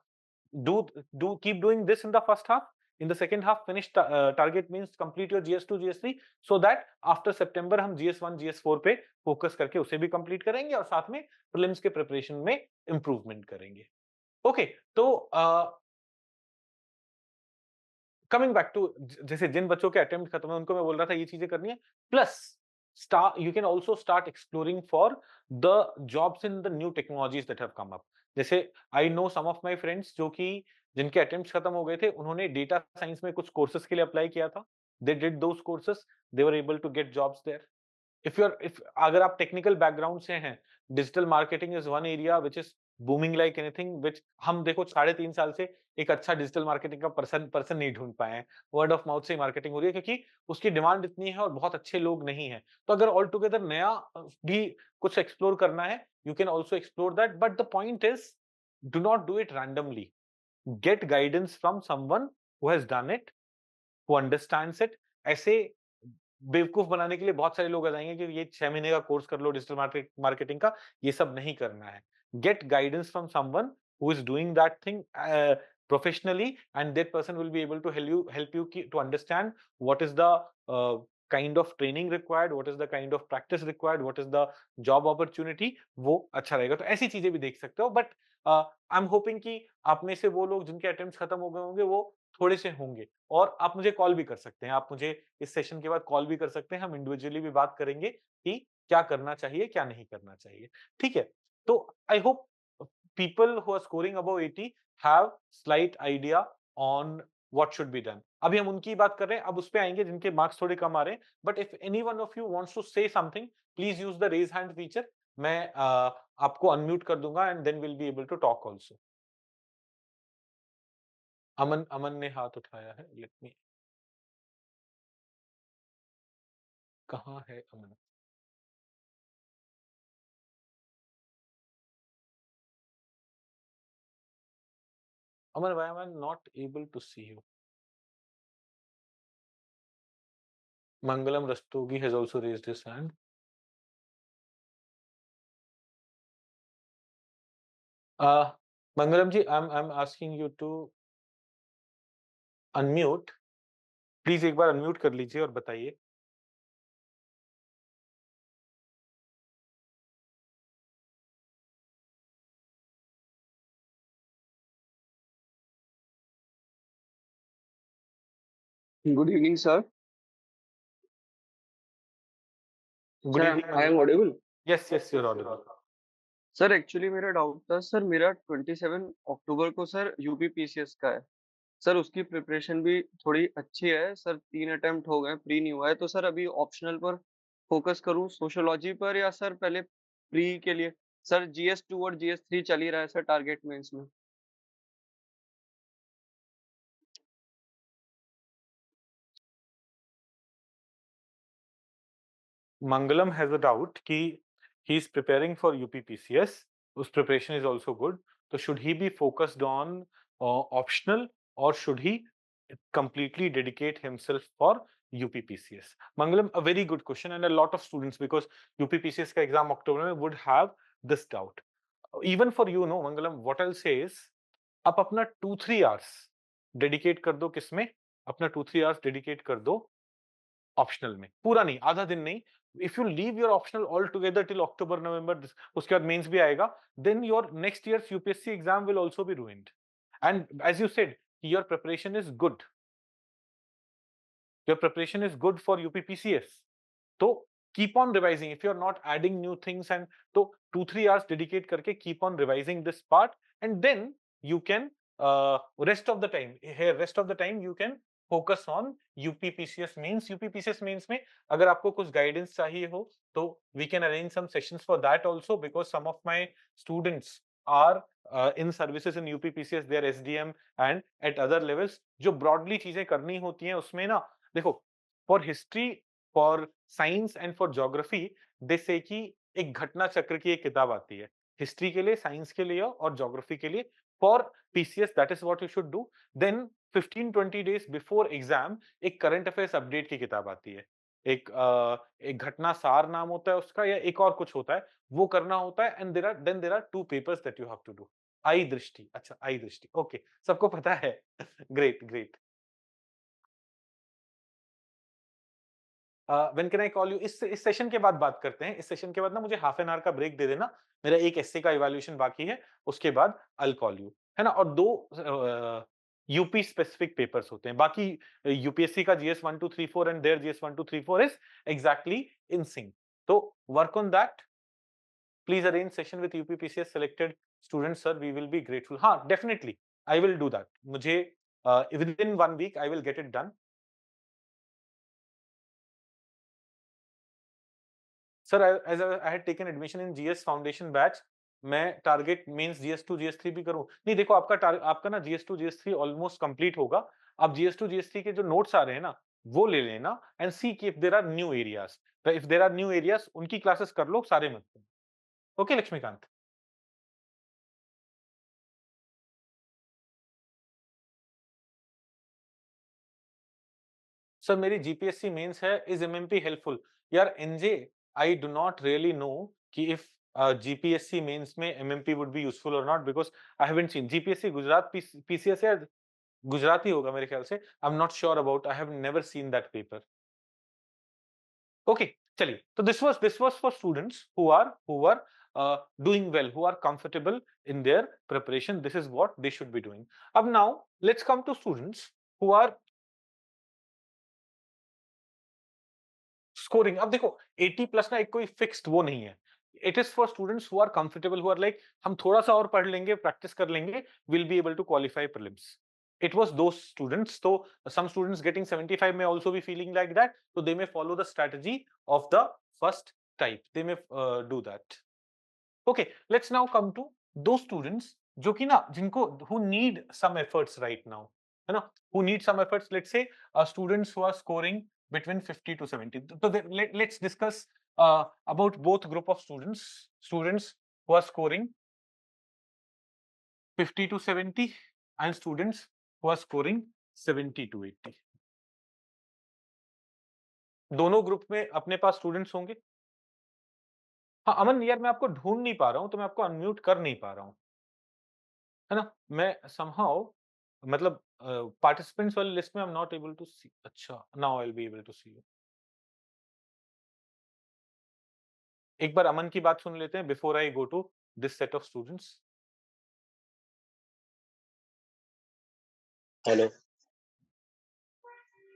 do keep doing this in the first half. In the second half, finish target means complete your GS2 GS3, so that after September हम GS1 GS4 पे फोकस करके उसे भी कंप्लीट करेंगे और साथ में प्रीलिम्स के प्रिपरेशन में इंप्रूवमेंट करेंगे। ओके, तो कमिंग बैक टू, जैसे जिन बच्चों के अटेम्प्ट खत्म है उनको मैं बोल रहा था ये चीजें करनी है, plus start, you can also start exploring for the jobs in the new technologies that have come up. जैसे I know some of my friends जो कि जिनके अटेम्प्ट्स खत्म हो गए थे, उन्होंने डेटा साइंस में कुछ कोर्सेज के लिए अप्लाई किया था, they did those courses, they were able to get jobs there. If अगर आप टेक्निकल बैकग्राउंड से हैं, digital marketing is one area which is booming like anything, which हम देखो 3.5 साल से एक अच्छा डिजिटल मार्केटिंग का पर्सन नहीं ढूंढ पाए हैं। वर्ड ऑफ माउथ से मार्केटिंग हो रही है, क्योंकि उसकी डिमांड इतनी है और बहुत अच्छे लोग नहीं है। तो अगर ऑल टुगेदर नया भी कुछ एक्सप्लोर करना है, you can also explore that, but the point is, do not do it randomly, get guidance from someone who has done it, who understands it. ऐसे बेवकूफ बनाने के लिए बहुत सारे लोग आ जाएंगे कि ये 6 महीने का कोर्स कर लो डिजिटल मार्केटिंग का, ये सब नहीं करना है। Get guidance from someone who is doing that thing professionally, and that person will be able to help you to understand what is the kind of training required, what is the kind of practice required, what is the job opportunity, वो अच्छा रहेगा। तो ऐसी चीजें भी देख सकते हो, बट आई एम होपिंग कि आप में से वो लोग जिनके अटेम्प्ट्स खत्म हो गए होंगे वो थोड़े से होंगे, और आप मुझे कॉल भी कर सकते हैं, आप मुझे इस सेशन के बाद कॉल भी कर सकते हैं, हम इंडिविजुअली भी बात करेंगे कि क्या करना चाहिए, क्या नहीं करना चाहिए। ठीक है, तो I hope people who are scoring above 80 have slight idea on what should be done। अभी हम उनकी बात कर रहे हैं, अब उस पे आएंगे जिनके मार्क्स थोड़े कम आ रहे हैं। But if any one of you wants to say something, please use the raise hand feature. मैं आपको अनम्यूट कर दूंगा and then will be able to talk also. Aman Aman ने हाथ उठाया है, लेट मी, कहाँ है Aman? Aman, why am I not able to see you? Mangalam Rastogi has also raised his hand. Mangalam ji, I am asking you to unmute. Please एक बार unmute कर लीजिए और बताइए। Good evening, sir. Good Sir, evening I am Mangalam. audible. Yes yes, you are audible. Sir actually मेरा डाउट था सर, मेरा 27 अक्टूबर को सर यूपीपीसीएस का है। सर उसकी प्रिपरेशन भी थोड़ी अच्छी है सर, 3 अटेम्प्ट हो गए, प्री नहीं हुआ है। तो सर अभी ऑप्शनल पर फोकस करूँ सोशियोलॉजी पर, या सर पहले प्री के लिए? सर जीएस 2 और जीएस 3 चल ही रहा है सर टारगेट मेंस में। Mangalam has a doubt कि he is preparing for UPPCS. His preparation is also good. So should he be focused on optional, or should he completely dedicate himself for UPPCS? Mangalam, a very good question, and a lot of students, because UPPCS का exam October में, would have this doubt. Even for you, no, Mangalam, what I'll say is, आप अपना 2-3 hours dedicate कर दो किसमें? अपना 2-3 hours dedicate कर दो ऑप्शनल में, पूरा नहीं, आधा दिन नहीं। If you leave your optional all together till October November, उसके बाद मेंस भी आएगा, then your next year's UPSC exam will also be ruined. And as you said, your preparation is good, your preparation is good for UPPCS. तो keep on revising, if you are not adding new things, and तो 2-3 hours dedicate करके keep on revising this part, and then you can rest of the time you can focus on UPPCS mains. UPPCS mains में अगर आपको कुछ guidance चाहिए हो, तो we can arrange some sessions for that also, because some of my students are in services in UPPCS, there SDM and at other levels. जो broadly चीजें करनी होती हैं उसमें ना, देखो, for history, for science and for geography, they say कि एक घटना चक्र की एक किताब आती है, हिस्ट्री के लिए, साइंस के लिए और ज्योग्राफी के लिए। For PCS that is what you should do. Then 15-20 days before exam एक करंट अफेयर्स अपडेट की किताब आती है। एक घटना सार नाम होता है उसका, या एक और कुछ होता है, वो करना होता है। And there are 2 papers that you have to do. I Drishti, अच्छा आई दृष्टि, ओके, सबको पता है। Great great. When can I call you? इस सेशन के बाद बात करते हैं। इस सेशन के बाद ना मुझे हाफ एन आवर का ब्रेक दे देना, मेरा एक एसए का इवैल्यूएशन बाकी है, उसके बाद आई विल कॉल यू, है ना? और दो यूपी स्पेसिफिक पेपर्स होते हैं, बाकी यूपीएससी का GS 1 2 3 4 and their GS 1 2 3 4 is exactly in sync. तो work on that, please arrange session with UPPCS selected students sir, we will be grateful. हाँ, definitely I will do that. मुझे within 1 week I will get it done. Sir, as I had taken admission in GS foundation batch, मैं target means GS 2 GS 3 भी करूं? नहीं, देखो, आपका ना GS 2 GS 3 almost complete होगा। आप जीएस 2 जीएस 3 के जो नोट्स आ रहे हैं ना, वो ले लेना, एंड सी कि if there are new areas, if there are new areas उनकी क्लासेस कर लो, सारे मत। ओके लक्ष्मीकांत। सर, मेरी जीपीएससी मेंस है, इज एमएमपी हेल्पफुल? यार NJ, I do not really know कि इफ जीपीएससी मेंस में एमएमपी वुड बी यूजफुल और not, because I haven't seen GPSC Gujarat PCS या गुजराती होगा मेरे ख्याल से। I am not sure about, I have never seen that paper. Okay, चलिए, तो this was for students who are doing well, who are comfortable in their preparation. This is what they should be doing. अब now let's come to students who are scoring. अब देखो, 80 plus ना एक कोई fixed वो नहीं है। It is for students who are comfortable, who are like, हम थोड़ा सा और पढ़ लेंगे, प्रैक्टिस कर लेंगे, will be able to qualify prelims. It was those students. So some students getting 75 may also be feeling like that. So they may follow the strategy of the first type. They may do that. Okay, let's now come to those students जो कि ना, जिनको who need some efforts right now, है ना? Who need some efforts. Let's say students who are scoring between 50 to 70. So let's discuss about both group of students. Students who are scoring 50 to 70 and students who are scoring 70 to 80. दोनों group में अपने पास students होंगे। हाँ, अमन यार, मैं आपको ढूँढ नहीं पा रहा हूँ, तो मैं आपको अनम्यूट कर नहीं पा रहा हूँ। है ना? मैं समहाउ मतलब पार्टिसिपेंट्स वाली लिस्ट में I am not able to see. अच्छा, now I will be able to see you. एक बार अमन की बात सुन लेते हैं before I go to this set of students. Hello,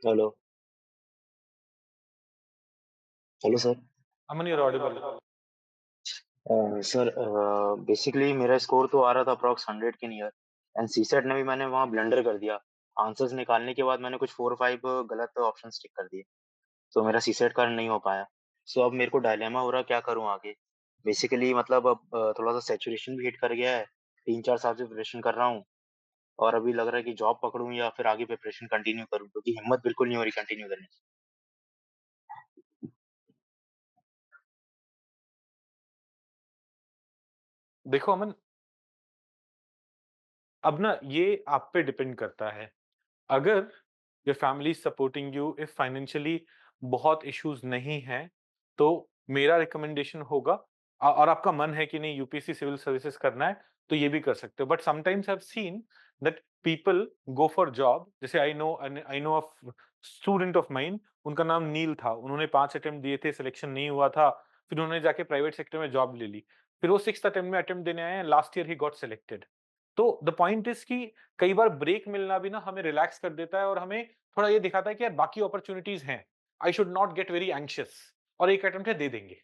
hello, hello sir. Aman you are audible. Sir basically मेरा score तो आ रहा था अप्रॉक्स 100 के नियर एंड सीसेट ने भी मैंने वहाँ ब्लंडर कर दिया। आंसर्स निकालने के बाद मैंने कुछ 4-5 गलत ऑप्शंस टिक कर दिए, तो मेरा सीसेट का नहीं हो पाया। सो अब मेरे को डायलेमा हो रहा क्या करूँ आगे। बेसिकली मतलब अब थोड़ा सा सैचुरेशन भी हिट कर गया है। 3-4 साल से प्रिपरेशन कर रहा हूँ और अभी लग रहा है कि जॉब पकड़ूँ या फिर आगे प्रिपरेशन कंटिन्यू करूँ, क्योंकि हिम्मत बिल्कुल नहीं हो रही कंटिन्यू करने की। देखो अमन, अब ना ये आप पे डिपेंड करता है। अगर your family is supporting you, if financially बहुत इश्यूज नहीं हैं, तो मेरा रिकमेंडेशन होगा और आपका मन है कि नहीं यूपीएससी सिविल सर्विसेज करना है, तो ये भी कर सकते हो। But sometimes I have seen that people go for job. जैसे I know of student of mine, उनका नाम नील था। उन्होंने 5 अटेम्प्ट दिए थे, सिलेक्शन नहीं हुआ था। फिर उन्होंने जाके प्राइवेट सेक्टर में जॉब ले ली। फिर वो 6th अटेम्प्ट में अटेम्प्ट देने आए, last year he got selected. तो द पॉइंट इज कि कई बार ब्रेक मिलना भी ना हमें रिलैक्स कर देता है और हमें थोड़ा ये दिखाता है कि यार बाकी अपॉर्चुनिटीज हैं। I should not get very anxious, और एक अटेम्प्ट है दे देंगे।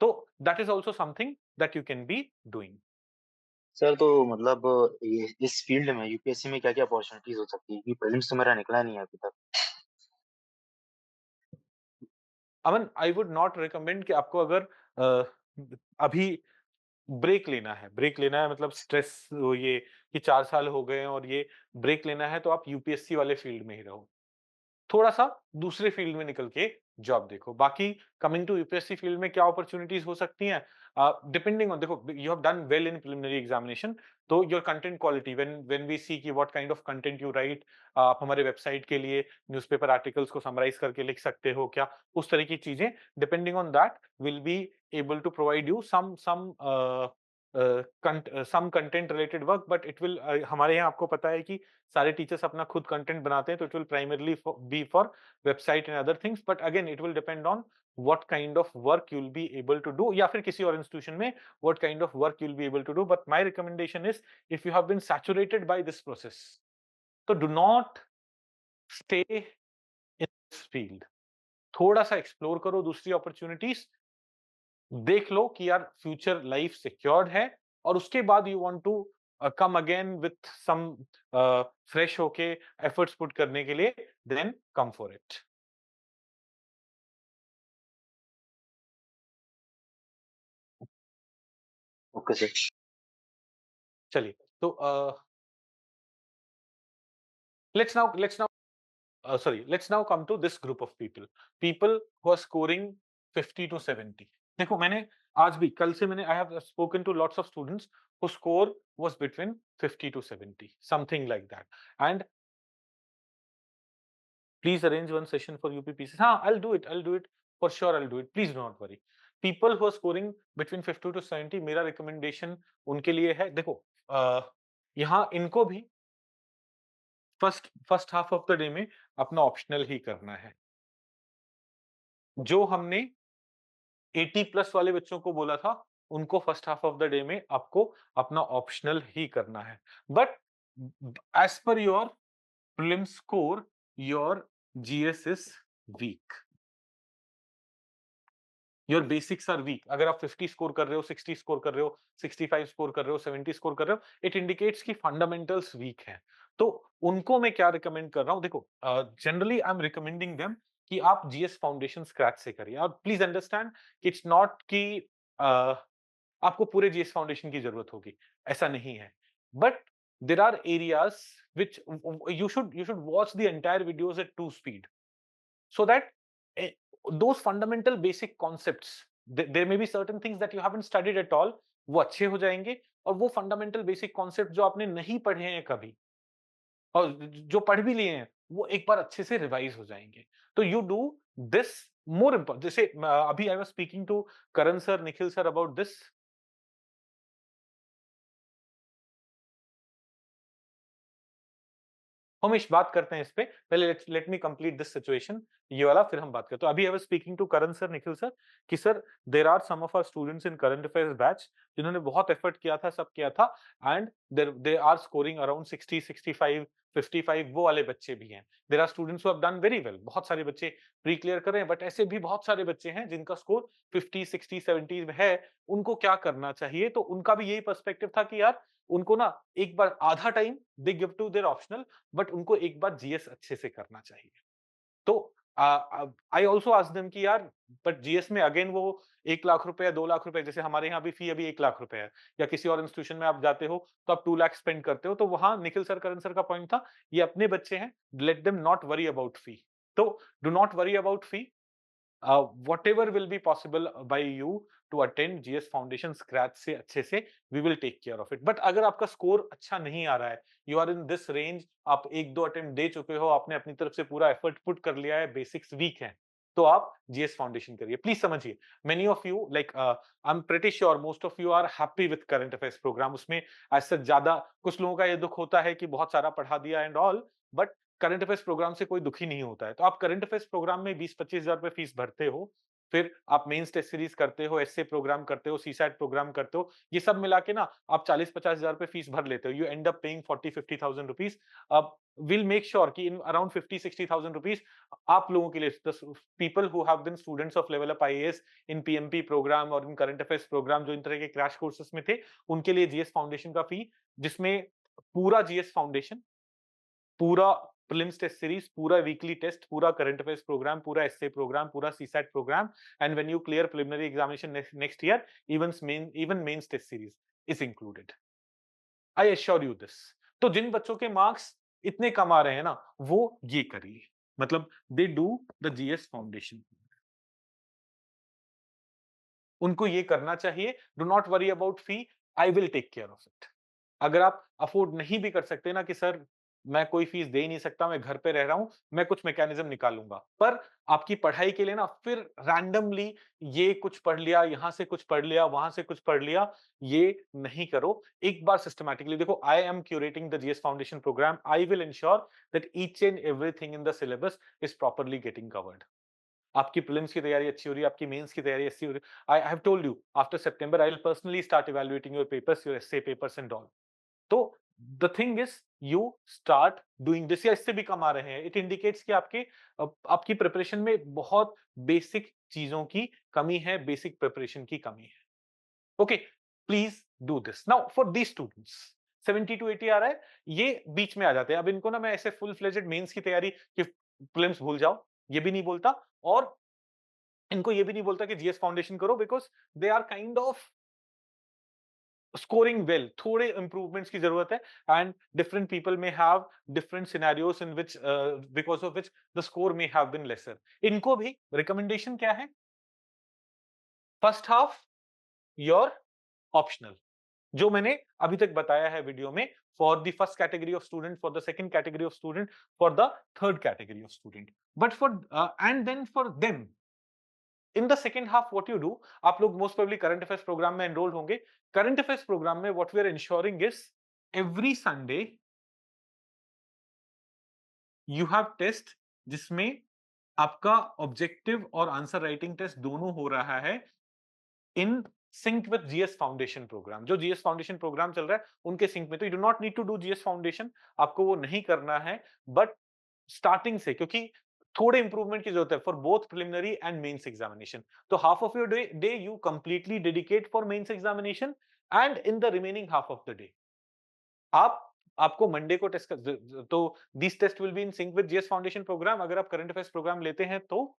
तो that is also something that you can be doing. Sir तो मतलब ये इस फील्ड में यूपीएससी में क्या-क्या अपॉर्चुनिटीज़ हो सकती है? क्योंकि प्रीलिम्स तो मेरा निकला नहीं है अभी तक। अमन, आई वुड नॉट रिकमेंड कि आपको अगर अभी ब्रेक लेना है मतलब स्ट्रेस, ये कि 4 साल हो गए हैं और ये ब्रेक लेना है, तो आप यूपीएससी वाले फील्ड में ही रहो। थोड़ा-सा दूसरे फील्ड में निकल के जॉब देखो। बाकी कमिंग टू यूपीएससी फील्ड में क्या अपॉर्च्युनिटीज़ हो सकती हैं? डिपेंडिंग ऑन, देखो you have done well in preliminary examination, तो your content quality, when when we see कि what kind of content you write, आप हमारे वेबसाइट के लिए न्यूज़पेपर आर्टिकल्स को समराइज़ करके लिख सकते हो क्या? उस तरह की चीज़ें, depending on that will be able to provide you some content related work, but it will हमारे यहाँ आपको पता है कि सारे टीचर्स अपना खुद कंटेंट बनाते हैं, तो it will primarily be for website and other things. But again it will depend on what kind of work you'll be able to do, या फिर किसी और इंस्टीट्यूशन में what kind of work you'll be able to do. But my recommendation is, if you have been saturated by this process, तो do not stay in this field. थोड़ा सा explore करो दूसरी अपॉर्चुनिटीज, देख लो कि यार फ्यूचर लाइफ सिक्योर्ड है, और उसके बाद you want to come again with some fresh होके एफर्ट्स पुट करने के लिए, then come for it. Okay sir. चलिए, तो let's now come to this group of people who are scoring 50 to 70। देखो, मैंने आज भी, कल से मैंने, I have spoken to lots of students whose score was between 50 to 70, something like that, and please arrange one session for UPPC। हाँ, I'll do it for sure, I'll do it, please do not worry। people who are scoring between 50 to 70, मेरा recommendation उनके लिए है। देखो, यहाँ इनको भी first half of the day में अपना ऑप्शनल ही करना है। जो हमने 80 प्लस वाले बच्चों को बोला था, उनको first half of the day में आपको अपना ऑप्शनल ही करना है। But as per your prelim score, your GS is weak, your basics are weak. अगर आप 50 स्कोर कर रहे हो, 60 स्कोर कर रहे हो, 65 स्कोर कर रहे हो, 70 स्कोर कर रहे हो, इट इंडिकेट्स कि फंडामेंटल्स वीक हैं। तो उनको मैं क्या रिकमेंड कर रहा हूं, देखो generally I am recommending them कि आप जीएस फाउंडेशन स्क्रैच से करिए। और प्लीज अंडरस्टैंड, इट्स नॉट कि आपको पूरे जीएस फाउंडेशन की जरूरत होगी, ऐसा नहीं है। But there are areas which you should watch the entire videos at 2 speed, so that those fundamental basic concepts, there may be certain things that you haven't studied at all, वो अच्छे हो जाएंगे। और वो फंडामेंटल बेसिक कॉन्सेप्ट जो आपने नहीं पढ़े हैं कभी, और जो पढ़ भी लिए हैं, वो एक बार अच्छे से रिवाइज हो जाएंगे। तो you do this more important. जैसे अभी I was speaking to Karan sir, Nikhil sir about this. Umesh बात करते हैं इस पे, पहले let me complete this situation, ये वाला फिर हम बात करते हैं। अभी I was speaking to Karan sir, Nikhil sir कि sir there are some of our students in current affairs batch जिन्होंने बहुत एफर्ट किया था, सब किया था, and they are scoring around 60 65 55, वो वाले बच्चे भी हैं। There are students who have done very well, बहुत सारे बच्चे प्री क्लियर कर रहे हैं, बट ऐसे भी बहुत सारे बच्चे हैं जिनका स्कोर 50 60 70 में है। उनको क्या करना चाहिए? तो उनका भी यही पर्सपेक्टिव था कि यार उनको ना एक बार आधा टाइम दे give to their optional, but उनको एक बार जीएस अच्छे से करना चाहिए। तो आई ऑल्सो आस्क्ड देम कि यार बट जीएस में अगेन वो 1 लाख रुपए या 2 लाख रुपए, जैसे हमारे यहाँ भी फी अभी 1 लाख रुपए है, या किसी और इंस्टीट्यूशन में आप जाते हो तो आप 2 लाख स्पेंड करते हो, तो वहां निखिल सर, करण सर का पॉइंट था, ये अपने बच्चे हैं, let them not worry about fee. तो do not worry about fee, whatever will be possible by you to attend GS Foundation scratch से अच्छे से, we will take care of it. But अगर आपका स्कोर अच्छा नहीं आ रहा है, you are in this range, आप 1-2 अटेम्प्ट दे चुके हो, आपने अपनी तरफ से पूरा एफर्ट पुट कर लिया है, बेसिक्स वीक हैं, तो आप GS Foundation करिए। प्लीज समझिए, many of you like I'm pretty sure most of you are happy with current affairs program। उसमें ऐसा ज्यादा कुछ लोगों का ये दुख होता है कि बहुत सारा पढ़ा दिया and all, but current affairs program से कोई दुखी नहीं होता है। तो आप करंट अफेयर्स प्रोग्राम में 20-25 हजार रुपए फीस भरते हो, फिर आप मेंस टेस्ट सीरीज करते हो, एसए प्रोग्राम करते हो, सीसैट प्रोग्राम करते हो, ये सब मिला के ना आप 40-50 हजार रुपए फीस भर लेते हो। You end up paying 40-50,000 rupees. अब विल मेक श्योर कि इन अराउंड 50-60,000 रुपीज आप लोगों के लिए, people who have been students of level up IAS in PMP program और इन करंट अफेयर्स प्रोग्राम, जो इन तरह के क्रैश कोर्सेस में थे, उनके लिए जीएस फाउंडेशन का फी, जिसमें पूरा जीएस फाउंडेशन, पूरा प्रीलिम्स टेस्ट सीरीज, पूरा वीकली टेस्ट, पूरा करंट अफेयर्स प्रोग्राम, पूरा एसए प्रोग्राम, पूरा CSAT program, and when you clear preliminary examination next year, even mains test series is included. I assure you this. तो जिन बच्चों के marks इतने कम आ रहे हैं ना, वो ये करिए, मतलब they do the GS foundation, उनको ये करना चाहिए। Do not worry about fee, I will take care of it. अगर आप अफोर्ड नहीं भी कर सकते ना कि सर मैं कोई फीस दे ही नहीं सकता, मैं घर पे रह रहा हूं, मैं कुछ मैकेनिज्म निकालूंगा, पर आपकी पढ़ाई के लिए ना फिर रैंडमली ये कुछ पढ़ लिया, यहां से कुछ पढ़ लिया, वहां से कुछ पढ़ लिया, ये नहीं करो। एक बार सिस्टमैटिकली देखो, I am curating the GS foundation program, I will ensure that each and everything in the syllabus is properly getting covered. आपकी प्रीलिम्स की तैयारी अच्छी हो रही है, आपकी मेंस की तैयारी अच्छी हो रही है। I have told you after September I will personally start evaluating your papers, your essay papers and all. तो the thing is you start doing this, या इससे भी कम आ रहे हैं, इट इंडिकेट्स कि आपकी प्रिपरेशन में बहुत बेसिक चीजों की कमी है, बेसिक प्रिपरेशन की कमी है। Okay, please do this now for the students. 70 to 80 आ रहा है, ये बीच में आ जाते हैं। अब इनको ना मैं ऐसे फुल फ्लेजेड मेंस की तैयारी कि प्रीलिम्स भूल जाओ, ये भी नहीं बोलता, और इनको ये भी नहीं बोलता कि जीएस फाउंडेशन करो, because they are kind of scoring well, थोड़े इंप्रूवमेंट्स की जरूरत है, and different people may have different scenarios in which because of which the score may have been lesser. इनको भी रिकमेंडेशन क्या है? फर्स्ट हाफ योर ऑप्शनल, जो मैंने अभी तक बताया है वीडियो में, for the first category of student, for the second category of student, for the third category of student, but for and then for them in the second half what you do, आप लोग most probably current affairs programme में enroll होंगे। Current affairs programme में what we are ensuring is every Sunday you have test, जिसमें आपका objective और answer writing test दोनों हो रहा है in sync with GS foundation program. जो जीएस फाउंडेशन प्रोग्राम चल रहा है उनके सिंक में, तो you do not need to do GS foundation, आपको वो नहीं करना है, बट स्टार्टिंग से, क्योंकि थोड़े इंप्रूवमेंट की जरूरत है for both preliminary and mains examination. तो half of your day you completely dedicate for mains examination, and in the remaining half of the day आपको मंडे को टेस्ट कर, तो this test will be in sync with GS foundation programme. अगर आप current affairs programme लेते हैं तो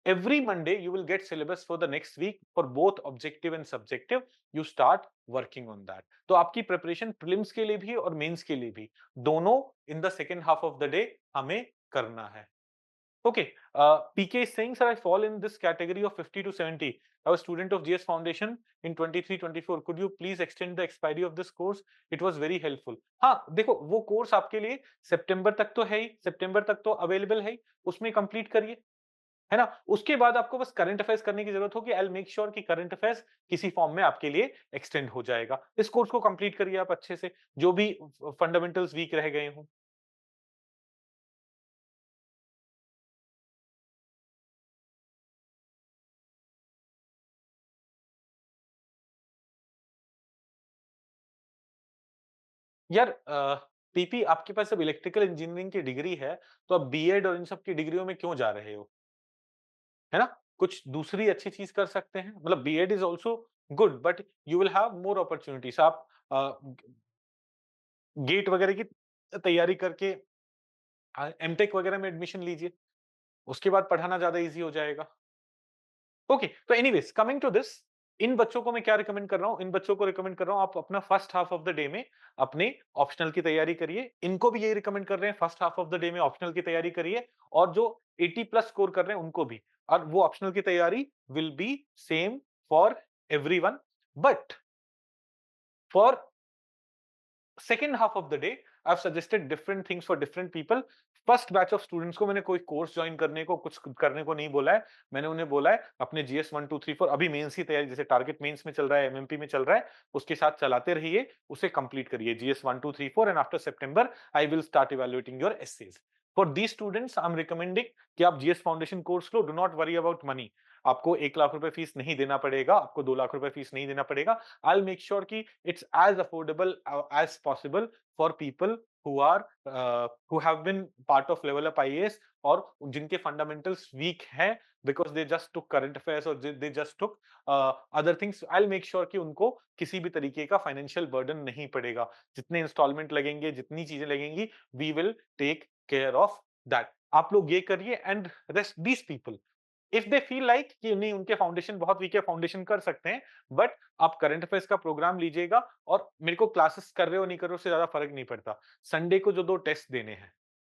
every Monday you will get syllabus for the next week for both objective and subjective, you start working on that। तो आपकी preparation prelims के लिए भी और mains के लिए भी, दोनों in the second half of the day हमें करना है। Okay, PK is saying, sir, I fall in this category of 50 to 70. I was student of GS Foundation in 23-24. Could you please extend the expiry of this course? It was very helpful. हाँ, देखो वो course आपके लिए सितंबर तक तो है ही, सितंबर तक तो अवेलेबल है ही, उसमें कंप्लीट करिए। है ना? उसके बाद आपको बस करंट अफेयर्स करने की जरूरत होगी। आई विल मेक श्योर कि करंट अफेयर्स किसी फॉर्म में आपके लिए एक्सटेंड हो जाएगा। इस कोर्स को कंप्लीट करिए आप अच्छे से, जो भी फंडामेंटल्स वीक रह गए हों। यार पीपी, आपके पास अब इलेक्ट्रिकल इंजीनियरिंग की डिग्री है, तो अब बीएड और इन सब की डिग्रियों में क्यों जा रहे हो? है ना? कुछ दूसरी अच्छी चीज़ कर सकते हैं। मतलब BEd is also good, but you will have more opportunities. आप गेट वगैरह की तैयारी करके एमटेक वगैरह में एडमिशन लीजिए। उसके बाद पढ़ाना ज़्यादा ईज़ी हो जाएगा। ओके, तो एनीवेज़ कमिंग टू दिस, इन बच्चों को मैं क्या रिकमेंड कर रहा हूँ? इन बच्चों को रिकमेंड कर रहा हूँ आप अपना first half of the day में अपने ऑप्शनल की तैयारी करिए। इनको भी यही रिकमेंड कर रहे हैं, first half of the day में ऑप्शनल की तैयारी करिए, और जो 80 प्लस स्कोर कर रहे हैं उनको भी। और वो ऑप्शनल की तैयारी will be same for everyone, but for second half of the day I have suggested different things for different people. First batch of students को मैंने कोई कोर्स ज्वाइन करने को, कुछ करने को नहीं बोला है। मैंने उन्हें बोला है अपने जीएस 1 2 3 4 अभी मेंस की तैयारी, जैसे टारगेट मेंस में चल रहा है, एमएमपी में चल रहा है, उसके साथ चलाते रहिए, उसे कंप्लीट करिए GS 1 2 3 4, and after September I will start evaluating your essays. For these students I am recommending कि आप जीएस फाउंडेशन कोर्स लो। Do not worry about money. आपको 1 लाख रुपए फीस नहीं देना पड़ेगा, आपको 2 लाख रुपए फीस नहीं देना पड़ेगा। आई विल मेक श्योर कि it's as affordable as possible for people who are who have been part of level up IAS, और जिनके fundamentals weak हैं because they just took current affairs or they just took other things. I'll make sure कि उनको किसी भी तरीके का financial burden नहीं पड़ेगा। जितने installment लगेंगे, जितनी चीजें लगेंगी, we will take care of that. आप लोग ये करिए, and rest these people, if they feel like कि नहीं उनके फाउंडेशन बहुत वीक है, फाउंडेशन कर सकते हैं, बट आप करंट अफेयर्स का प्रोग्राम लीजिएगा। और मेरे को क्लासेस कर रहे हो नहीं कर रहे हो उससे ज्यादा फर्क नहीं पड़ता। संडे को जो 2 टेस्ट देने हैं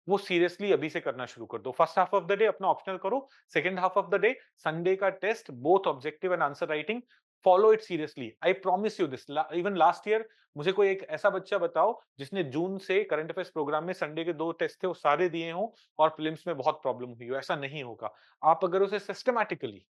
वो सीरियसली अभी से करना शुरू कर दो। First half of the day अपना ऑप्शनल करो, second half of the day Sunday का test, both objective and answer writing, follow it seriously. I promise you this. Even last year मुझे कोई एक ऐसा बच्चा बताओ जिसने जून से करंट अफेयर्स प्रोग्राम में संडे के 2 टेस्ट थे वो सारे दिए हों और प्रीलिम्स में बहुत प्रॉब्लम हुई हो। ऐसा नहीं होगा। आप अगर उसे सिस्टमैटिकली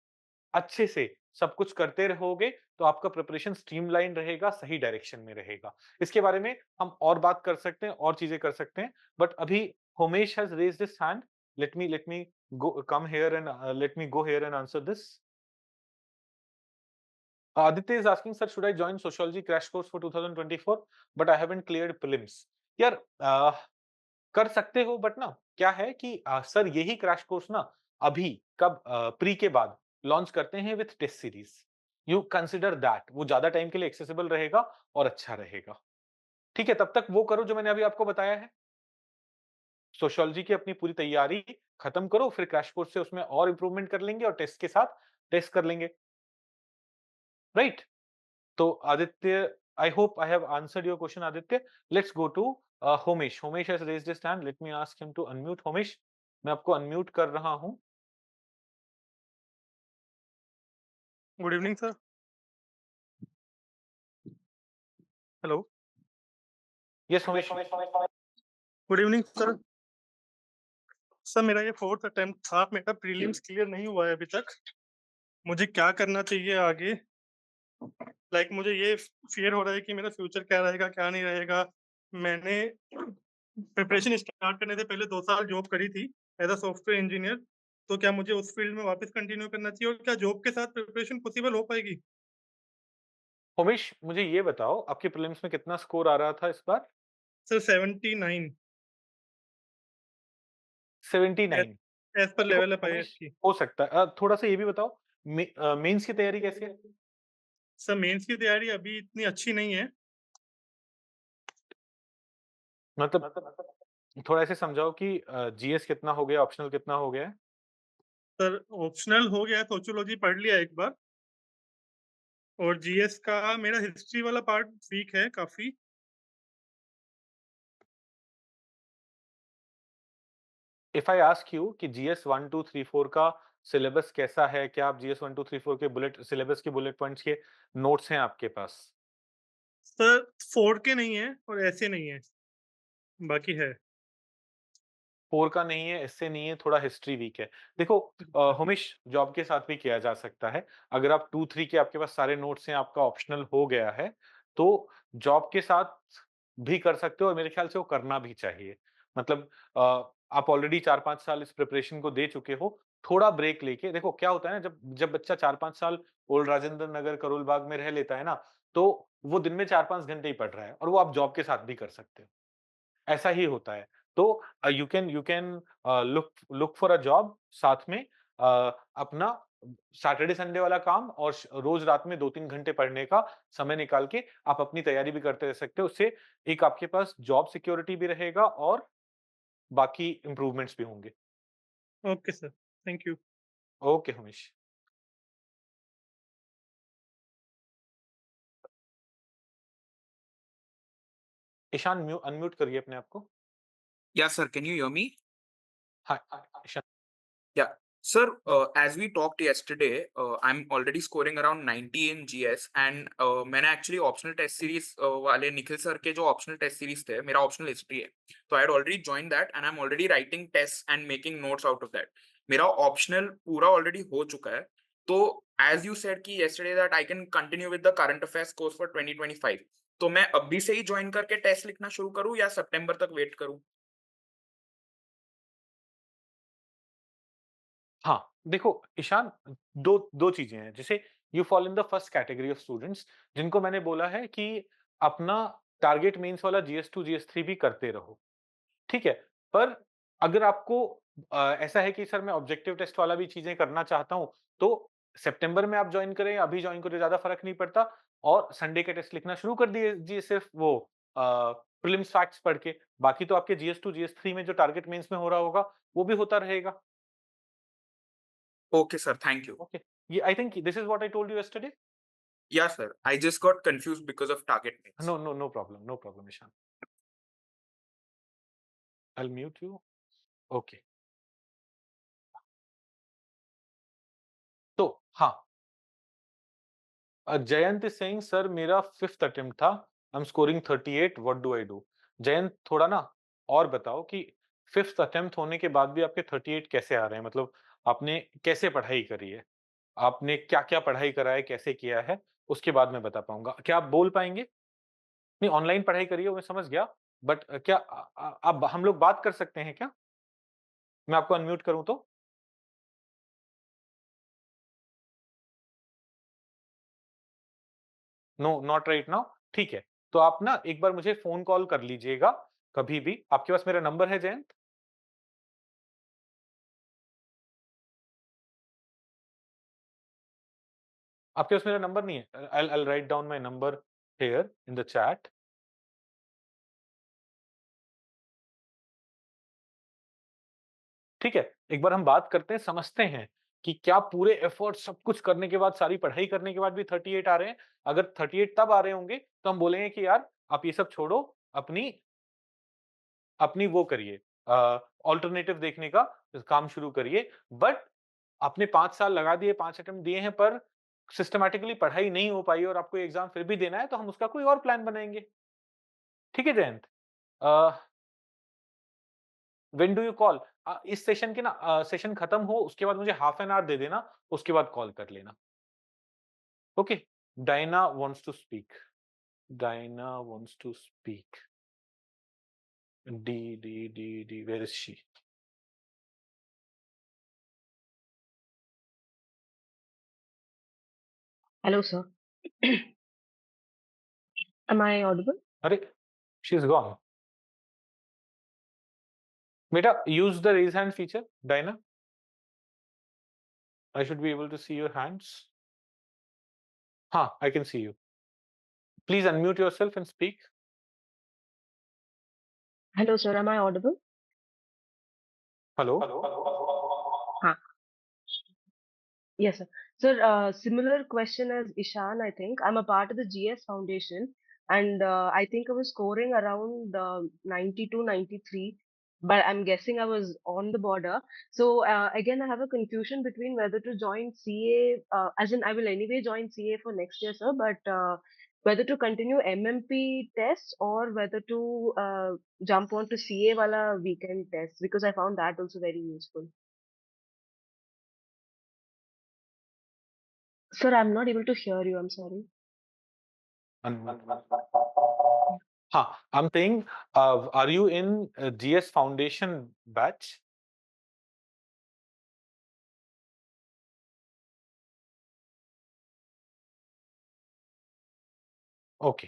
अच्छे से सब कुछ करते रहोगे तो आपका प्रिपरेशन स्ट्रीमलाइन रहेगा, सही डायरेक्शन में रहेगा। इसके बारे में हम और बात कर सकते हैं, और चीजें कर सकते हैं, बट अभी होमेश has raised his hand. Let me go come here and let me go here and answer this. Aditya is asking, sir, should I join sociology crash course for 2024? But I haven't cleared prelims. यार कर सकते हो, but ना क्या है कि sir यही crash course ना अभी कब प्री के बाद लॉन्च करते हैं with test series. You consider that, वो ज्यादा टाइम के लिए एक्सेसिबल रहेगा और अच्छा रहेगा। ठीक है, तब तक वो करो जो मैंने अभी आपको बताया है। सोशियोलॉजी की अपनी पूरी तैयारी खत्म करो, फिर क्रैश कोर्स से उसमें और इंप्रूवमेंट कर लेंगे और टेस्ट के साथ टेस्ट कर लेंगे। राइट? तो Aditya, I hope I have answered your question, Aditya. Let's go to Homesh. Homesh has raised his hand. Let me ask him to unmute. Homesh, मैं आपको अनम्यूट कर रहा हूं। Good evening sir. Hello. Yes होमेश। Good evening sir. Sir मेरा ये 4th attempt था, मेरा prelims clear नहीं हुआ है अभी तक। मुझे क्या करना चाहिए आगे? मुझे ये फियर हो रहा है कि मेरा फ्यूचर क्या रहेगा क्या नहीं रहेगा। मैंने प्रिपरेशन स्टार्ट करने से पहले 2 साल जॉब करी थी एज अ सॉफ्टवेयर इंजीनियर। तो क्या मुझे उस फील्ड में वापस कंटिन्यू करना चाहिए, और क्या जॉब के साथ प्रिपरेशन पॉसिबल हो पाएगी? होमेश, मुझे ये बताओ आपके प्रीलिम्स में कितना स्कोर आ रहा था इस बार? सर 79 79। एज पर देखो लेवल अप आईएएस होमेश, की। हो सकता है थोड़ा सा ये भी बताओ, मेंस की तैयारी कैसी है? सर मेंस की तैयारी अभी इतनी अच्छी नहीं है। मतलब थोड़ा ऐसे समझाओ कि जीएस कितना हो गया, ऑप्शनल कितना हो गया है? सर ऑप्शनल हो गया है, सोशियोलॉजी पढ़ लिया एक बार, और जीएस का मेरा हिस्ट्री वाला पार्ट वीक है काफी। इफ आई आस्क यू कि जीएस 1 2 3 4 का सिलेबस कैसा है, क्या आप जीएस 1 2 3 4 के बुलेट सिलेबस के बुलेट पॉइंट्स के नोट्स हैं आपके पास? सर 4 के नहीं है और ऐसे नहीं है, बाकी है। 4 का नहीं है, इससे नहीं है, थोड़ा हिस्ट्री वीक है। देखो होमिश जॉब के साथ भी किया जा सकता है। अगर आप 2-3 के आपके पास सारे नोट्स हैं, आपका ऑप्शनल हो गया है, तो जॉब के साथ भी कर सकते हो और मेरे ख्याल से वो करना भी चाहिए। मतलब आप ऑलरेडी 4-5 साल इस प्रिपरेशन को दे चुके हो, थोड़ा ब्रेक लेके देखो क्या होता है ना जब जब बच्चा 4-5 साल ओल्ड राजेंद्र नगर, करोल बाग में रह लेता है ना, तो वो दिन में 4-5 घंटे ही पढ़ रहा है और वो आप जॉब के साथ भी कर सकते हो। ऐसा ही होता है। तो you can look look for a job साथ में अपना सैटरडे संडे वाला काम और रोज रात में 2-3 घंटे पढ़ने का समय निकाल के आप अपनी तैयारी भी करते रह सकते हो। उससे एक आपके पास जॉब सिक्योरिटी भी रहेगा और बाकी इम्प्रूवमेंट्स भी होंगे। Okay sir, thank you. Okay Hamish. Ishaan unmute करिए अपने आप को। Yeah, sir. Can you hear me? हाँ, Ishan. Yeah. Sir, as we talked yesterday, I'm already scoring around 90 in GS and मैंने actually optional test series वाले Nikhil sir के जो optional test series थे, मेरा optional history है. So I had already joined that and I'm already writing tests and making notes out of that. मेरा optional पूरा already हो चुका है. तो as you said कि yesterday that I can continue with the current affairs course for 2025. तो मैं अभी से ही join करके test लिखना शुरू करूँ या सितंबर तक wait करूँ? हाँ, देखो ईशान 2 चीज़ें हैं। जैसे you fall in the first category of students जिनको मैंने बोला है कि अपना टारगेट मेंस वाला जीएस2, जीएस3 भी करते रहो, ठीक है? पर अगर आपको ऐसा है कि सर मैं ऑब्जेक्टिव टेस्ट वाला भी चीज़ें करना चाहता हूँ, तो सितंबर में आप जॉइन करें, अभी जॉइन करें ज़्यादा फ़र्क नहीं पड़ता और संडे के टेस्ट लिखना शुरू कर दीजिए सिर्फ वो प्रीलिम्स फैक्ट्स पढ़ के। बाकी तो आपके जीएस2, जीएस3 में जो टारगेट मेंस में हो रहा होगा, वो भी होता रहेगा। Okay, sir. Thank you. Okay. Yeah, I think this is what I told you yesterday. Yeah, sir. I just got confused because of target mates. No problem. No problem, Ishan. I'll mute you. Okay. तो हाँ, Jayant is saying sir मेरा 5th attempt था। I am scoring 38, what do I do? Jayant थोड़ा ना और बताओ कि 5th attempt होने के बाद भी आपके 38 कैसे आ रहे हैं? मतलब आपने कैसे पढ़ाई करी है? आपने क्या-क्या पढ़ाई करा है, कैसे किया है? उसके बाद मैं बता पाऊँगा। क्या आप बोल पाएँगे? नहीं ऑनलाइन पढ़ाई करी है वो मैं समझ गया, बट क्या अब हम लोग बात कर सकते हैं क्या? मैं आपको अनम्यूट करूँ तो? No, not right now. ठीक है। तो आप ना एक बार मुझे फ़ोन कॉल कर लीजिएगा, कभी भी। आपके पास मेरा नंबर है जयंत? आपके पास मेरा नंबर नहीं है? I'll write down my number here in the chat. ठीक है? एक बार हम बात करते हैं, समझते हैं कि क्या पूरे एफर्ट सब कुछ करने के बाद, सारी पढ़ाई करने के बाद भी 38 आ रहे हैं? अगर 38 तब आ रहे होंगे, तो हम बोलेंगे कि यार आप ये सब छोड़ो, अपनी अपनी वो करिए अल्टरनेटिव देखने का काम शुरू करिए। बट आपने 5 साल लगा दिए, 5 अटेम्प्ट दिए हैं पर सिस्टमैटिकली पढ़ाई नहीं हो पाई और आपको एग्ज़ाम फिर भी देना है, तो हम उसका कोई और प्लान बनाएँगे। ठीक है जयंत? अ, व्हेन डू यू कॉल? इस सेशन के ना सेशन खत्म हो उसके बाद मुझे हाफ एन आवर दे देना, उसके बाद कॉल कर लेना। Okay? Diana wants to speak. Diana wants to speak. D, where is she? Hello, sir. Am I audible? अरे! She is gone. बेटा use the raise hand feature, Diana. I should be able to see your hands. हाँ, I can see you. Please unmute yourself and speak. Hello, sir. Am I audible? Hello? Huh. Yes, sir. Sir, similar question as Ishan, I think. I'm a part of the GS Foundation, and I think I was scoring around 92, 93, but I'm guessing I was on the border. So, again, I have a confusion between whether to join CA, as in I will anyway join CA for next year, sir, but whether to continue MMP tests or whether to jump on to CA wala weekend test, because I found that also very useful. Sir, I'm not able to hear you. I'm sorry. I'm saying, are you in GS Foundation batch? Okay,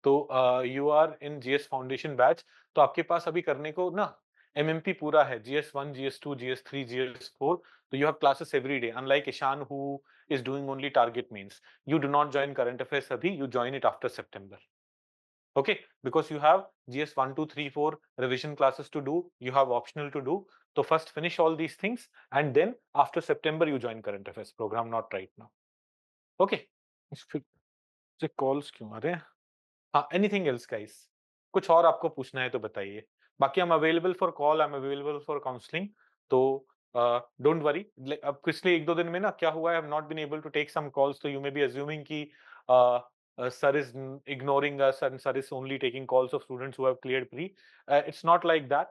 तो you are in GS foundation batch, तो आपके पास अभी करने को ना MMP पूरा है, GS1, GS2, GS3, GS4, तो you have classes every day, unlike Ishan who is doing only target mains. You do not join current affairs अभी, you join it after September. Okay, because you have GS 1, 2, 3, 4 revision classes to do, you have optional to do. So first finish all these things and then after September you join current affairs program, not right now. Okay. इससे calls क्यों आ रहे हैं? हाँ, anything else guys? कुछ और आपको पूछना है तो बताइए. बाकी I am available for call, I am available for counselling. तो डोंट वरी. अब पिछले 1-2 दिन में ना क्या हुआ है, I have not been able to take some calls, तो यू मे बी अज्यूमिंग कि sir is ignoring us and sir is only taking calls of students who have cleared pre. It's not like that.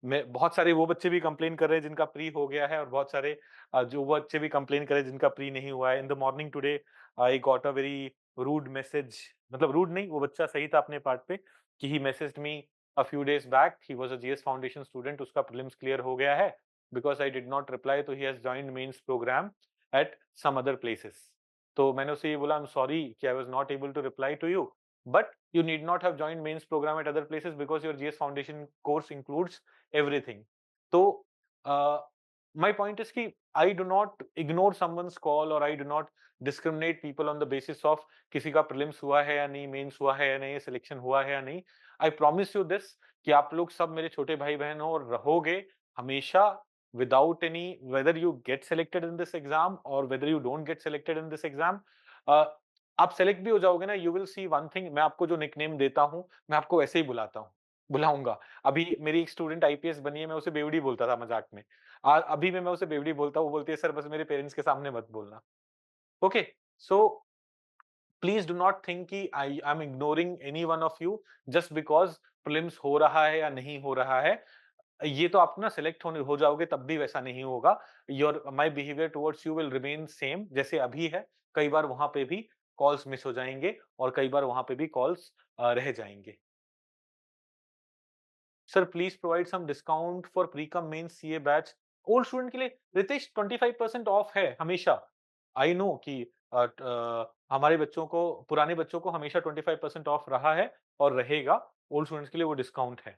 मैं बहुत सारे वो बच्चे भी complain कर रहे हैं जिनका प्री हो गया है, और बहुत सारे जो वो बच्चे भी कंप्लेन कर रहे हैं जिनका प्री नहीं हुआ है. In the morning today I got a very rude message, मतलब रूड नहीं, वो बच्चा सही था अपने पार्ट पे, कि he messaged me a few days back, he was a GS foundation student, उसका प्रीलिम्स क्लियर हो गया है, because I did not reply, तो he has joined mains programme at some other places. तो मैंने उसे ये बोला, आई एम सॉरी कि I was not able to reply to you, but you need not have joined mains program at other places because your GS Foundation course includes everything. So my point is कि I do not ignore someone's call or I do not discriminate people on the basis of किसी का prelims हुआ है या नहीं, mains हुआ है या नहीं, selection हुआ है या नहीं. I promise you this कि आप लोग सब मेरे छोटे भाई बहन हो और रहोगे हमेशा, without any, whether you get selected in this exam or whether you don't get selected in this exam. आप सेलेक्ट भी हो जाओगे ना, you will see one thing, मैं आपको जो निकनेम देता हूँ, मैं आपको वैसे ही बुलाता हूँ, बुलाऊंगा. अभी मेरी एक स्टूडेंट आईपीएस बनी है, मैं उसे बेवड़ी बोलता था मजाक में. अभी मैं उसे बेवड़ी बोलता हूँ, वो बोलती है सर बस मेरे पेरेंट्स के सामने मत बोलना. Okay, so please do not think कि I am ignoring any one of you just because prelims हो रहा है या नहीं हो रहा है. ये तो आप ना सिलेक्ट होने हो जाओगे तब भी वैसा नहीं होगा. Your my behaviour towards you will remain same जैसे अभी है. कई बार वहां पे भी कॉल्स मिस हो जाएंगे और कई बार वहां पे भी कॉल्स रह जाएंगे. Sir please provide some discount for pre cum main CA batch. Old student के लिए रितेश 25% ऑफ है हमेशा. आई नो कि हमारे बच्चों को, पुराने बच्चों को हमेशा 25% ऑफ रहा है और रहेगा. ओल्ड स्टूडेंट्स के लिए वो डिस्काउंट है.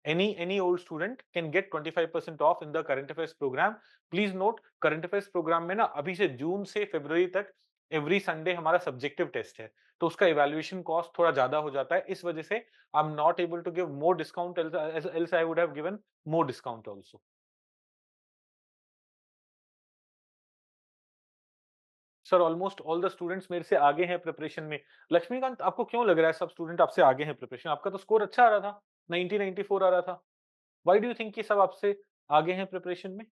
Any old student can get 25% off in the current affairs program. Please note, current affairs program में ना अभी से जून से फरवरी तक एवरी संडे हमारा सब्जेक्टिव टेस्ट है, तो उसका इवैल्यूएशन कॉस्ट थोड़ा ज्यादा हो जाता है. इस वजह से I am not able to give more discount, else I would have given more discount also. Sir almost all the students मेरे से आगे हैं प्रिपरेशन में. लक्ष्मीकांत, आपको क्यों लग रहा है सब स्टूडेंट आपसे आगे हैं प्रिपरेशन? आपका तो स्कोर अच्छा आ रहा था, 90-94 आ रहा था. व्हाई डू यू थिंक कि सब आपसे आगे हैं प्रिपरेशन में?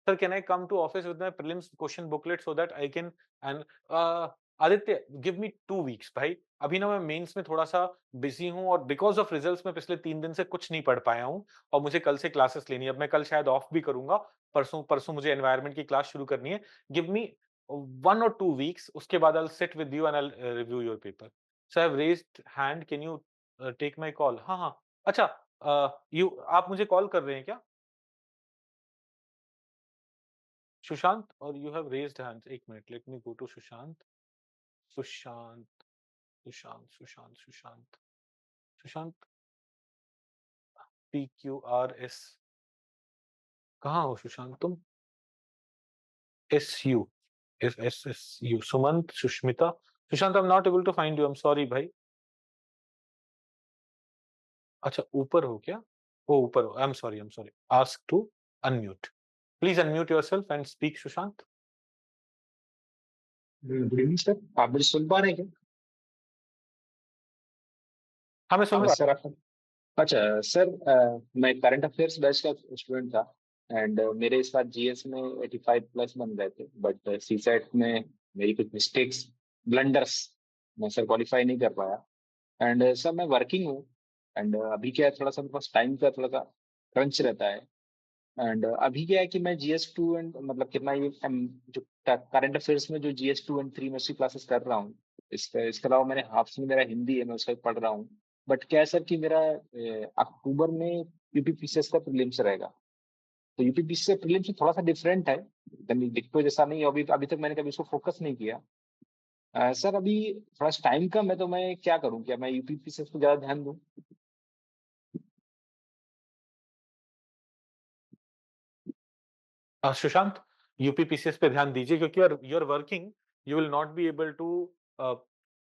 Sir, can I come to office with my prelims question booklet so that I can and Aditya, give me 2 weeks भाई. अभी ना मैं मेंस में थोड़ा सा बिजी हूँ और बिकॉज ऑफ रिजल्ट्स में पिछले 3 दिन से कुछ नहीं पढ़ पाया हूँ और मुझे कल से क्लासेस लेनी है. अब मैं कल शायद ऑफ भी करूंगा. परसों परसों मुझे एनवायरनमेंट की क्लास शुरू करनी है. गिव मी 1 or 2 weeks, उसके बाद I'll sit with you and I'll review your paper. So I have raised hand, can you take my call? हाँ हाँ. अच्छा, आप मुझे कॉल कर रहे हैं क्या? Sushant, or you have raised hands? एक minute, let me go to Sushant. Sushant, Sushant. PQRS. कहाँ हो सुशांत तुम? SU. SSU. Sumant, Sushmita. Sushant, I'm not able to find you. I'm sorry, भाई. अच्छा, ऊपर हो क्या? ओ, ऊपर हो. I'm sorry. Ask to unmute. Please unmute yourself and speak, Sushant. Good evening sir, आप मुझे सुन पा रहे हैं क्या? हाँ, मैं सुन हाँ पा सर, रहा आप अच्छा सर, मैं करंट अफेयर्स बैच का स्टूडेंट था एंड मेरे इस बार जीएस में 85 प्लस बन गए थे, बट सीसेट में मेरी कुछ मिस्टेक्स, ब्लंडर्स, मैं सर क्वालिफाई नहीं कर पाया। एंड सर मैं वर्किंग हूँ एंड अभी क्या है, थोड़ा सा मेरे पास टाइम का थोड़ा सा क्रंच रहता है। एंड अभी क्या है कि मैं जीएस टू एंड मतलब कितना ये जो करंट अफेयर्स में जो जीएस टू एंड थ्री में उसकी क्लासेस कर रहा हूँ। इसके अलावा मैंने हाफ में मेरा हिंदी है, मैं उसका भी पढ़ रहा हूँ। बट क्या है सर कि मेरा अक्टूबर में यूपीपीसीएस का प्रीलिम्स रहेगा। तो यूपीपीसीएस प्रीलिम्स से थोड़ा सा डिफरेंट है, डिक्टो जैसा नहीं है। अभी अभी तक मैंने कभी उसको फोकस नहीं किया। सर अभी थोड़ा टाइम कम है, तो मैं क्या करूँ? क्या मैं यूपीपीसीएस पे ज्यादा ध्यान दूँ? सुशांत, यूपीपीसीएस पे ध्यान दीजिए क्योंकि you're working, you will not be able to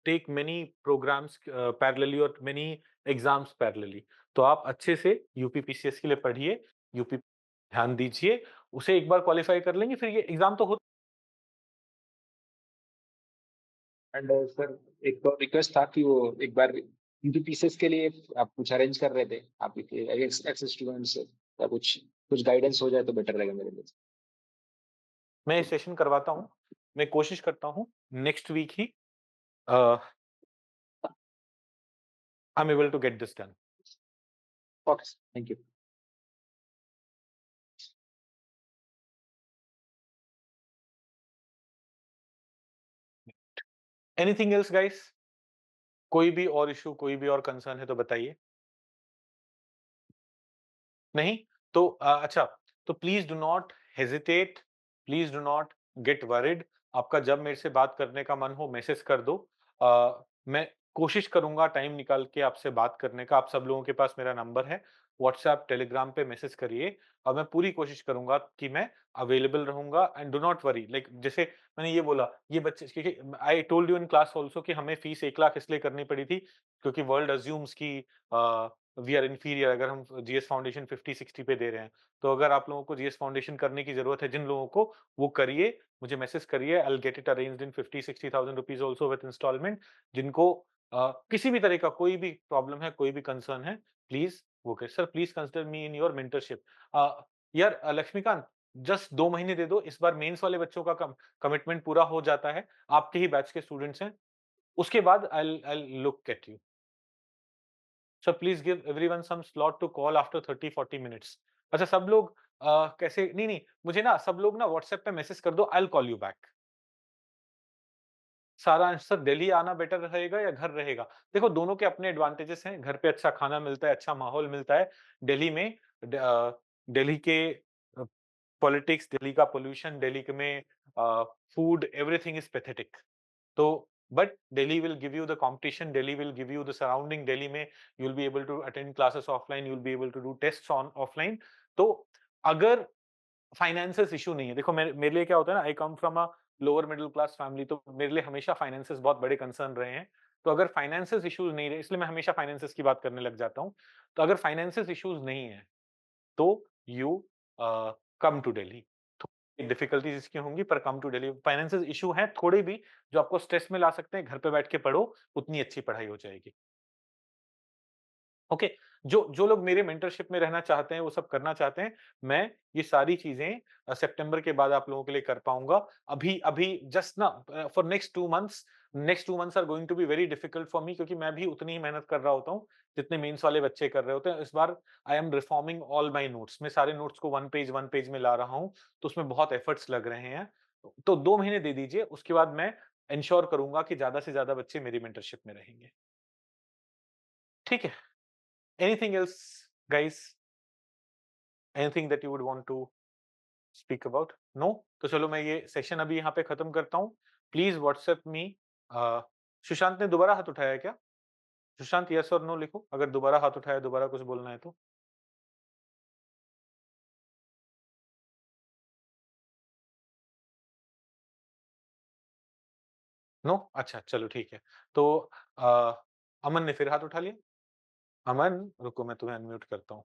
take many programs parallelly और many exams parallelly। तो आप अच्छे से यूपीपीसीएस के लिए पढ़िए, यूपी ध्यान दीजिए, उसे एक बार क्वालिफाई कर लेंगे, फिर ये एग्जाम तो एंड सर एक और रिक्वेस्ट था कि वो एक बार यूपीपीसीएस के लिए आप कुछ अरेंज कर रहे थे, आप एक्स स्टूडेंट से, या कुछ कुछ गाइडेंस हो जाए तो बेटर रहेगा मेरे लिए। मैं सेशन करवाता हूँ, मैं कोशिश करता हूँ नेक्स्ट वीक ही I am able to get this done. Okay, thank you. Anything else guys? कोई भी और इशू, कोई भी और कंसर्न है तो बताइए। नहीं तो अच्छा, तो please do not hesitate, please do not gate worried. आपका जब मेरे से बात करने का मन हो मैसेज कर दो। मैं कोशिश करूंगा टाइम निकाल के आपसे बात करने का। आप सब लोगों के पास मेरा नंबर है, व्हाट्सएप टेलीग्राम पे मैसेज करिए और मैं पूरी कोशिश करूंगा कि मैं अवेलेबल रहूंगा। And do not worry, like जैसे मैंने ये बोला, ये बच्चे, क्योंकि आई told you in class also कि हमें फीस 1 लाख इसलिए करनी पड़ी थी क्योंकि वर्ल्ड अज्यूम्स की वी आर इन्फीरियर अगर हम जीएस फाउंडेशन 50-60 पे दे रहे हैं। तो अगर आप लोगों को जीएस फाउंडेशन करने की जरूरत है, जिन लोगों को, वो करिए, मुझे मैसेज करिए। I will get it arranged in 50-60,000 rupees also with instalment. जिनको किसी भी तरह का कोई भी प्रॉब्लम है, कोई भी कंसर्न है, प्लीज वो करिए। Sir please consider me in your mentorship. यार लक्ष्मीकांत, जस्ट 2 महीने दे दो, इस बार मेंस वाले बच्चों का कमिटमेंट पूरा हो जाता है, आपके ही बैच के स्टूडेंट्स हैं, उसके बाद I look at you. So please give everyone some slot to call after 30-40 minutes। अच्छा सब लोग कैसे, नहीं नहीं, मुझे ना सब लोग ना व्हाट्सएप पे मैसेज कर दो, I will call you back. सारा आंसर, दिल्ली आना बेटर रहेगा या घर रहेगा? देखो दोनों के अपने एडवांटेजेस हैं। घर पे अच्छा खाना मिलता है, अच्छा माहौल मिलता है। दिल्ली में दिल्ली के पॉलिटिक्स, दिल्ली का पोल्यूशन, दिल्ली में फूड, एवरीथिंग इज पैथेटिक। तो but Delhi will give you the competition, Delhi will give you the surrounding, Delhi में you'll be able to attend classes offline, you'll be able to do tests on offline। तो अगर finances issue नहीं है, देखो मेरे लिए क्या होता है ना, I come from a lower middle class family, तो मेरे लिए हमेशा फाइनेंसेस बहुत बड़े कंसर्न रहे हैं। तो अगर फाइनेंसेस इश्यूज नहीं रहे, इसलिए मैं हमेशा फाइनेंसेस की बात करने लग जाता हूँ। तो अगर फाइनेंसेस इश्यूज नहीं है तो you come to Delhi. Difficulties इसकी होंगी पर come to Delhi. Financial issue है थोड़े भी जो आपको स्ट्रेस में ला सकते हैं, घर पे बैठ के पढ़ो, उतनी अच्छी पढ़ाई हो जाएगी। ओके जो जो लोग मेरे मेंटरशिप में रहना चाहते हैं, वो सब करना चाहते हैं, मैं ये सारी चीजें सितंबर के बाद आप लोगों के लिए कर पाऊंगा। अभी अभी जस्ट ना for next 2 months are going to be very difficult for me, क्योंकि मैं भी उतनी ही मेहनत कर रहा होता हूँ जितने मेंस वाले बच्चे कर रहे होते हैं। इस बार I am reforming all my notes, मैं सारे नोट्स को वन पेज में ला रहा हूँ, तो उसमें बहुत एफर्ट्स लग रहे हैं। तो 2 महीने दे दीजिए, उसके बाद मैं इंश्योर करूंगा कि ज्यादा से ज्यादा बच्चे मेरी मेंटरशिप में रहेंगे। ठीक है? Anything else, guys? Anything that you would want to speak about? No? तो चलो मैं ये सेशन अभी यहाँ पे खत्म करता हूँ। Please WhatsApp me. सुशांत ने दोबारा हाथ उठाया है क्या? सुशांत यस और नो लिखो अगर दोबारा हाथ उठाया, दोबारा कुछ बोलना है तो। नो? अच्छा चलो ठीक है। तो अमन ने फिर हाथ उठा लिया। अमन रुको, मैं तुम्हें अनम्यूट करता हूँ।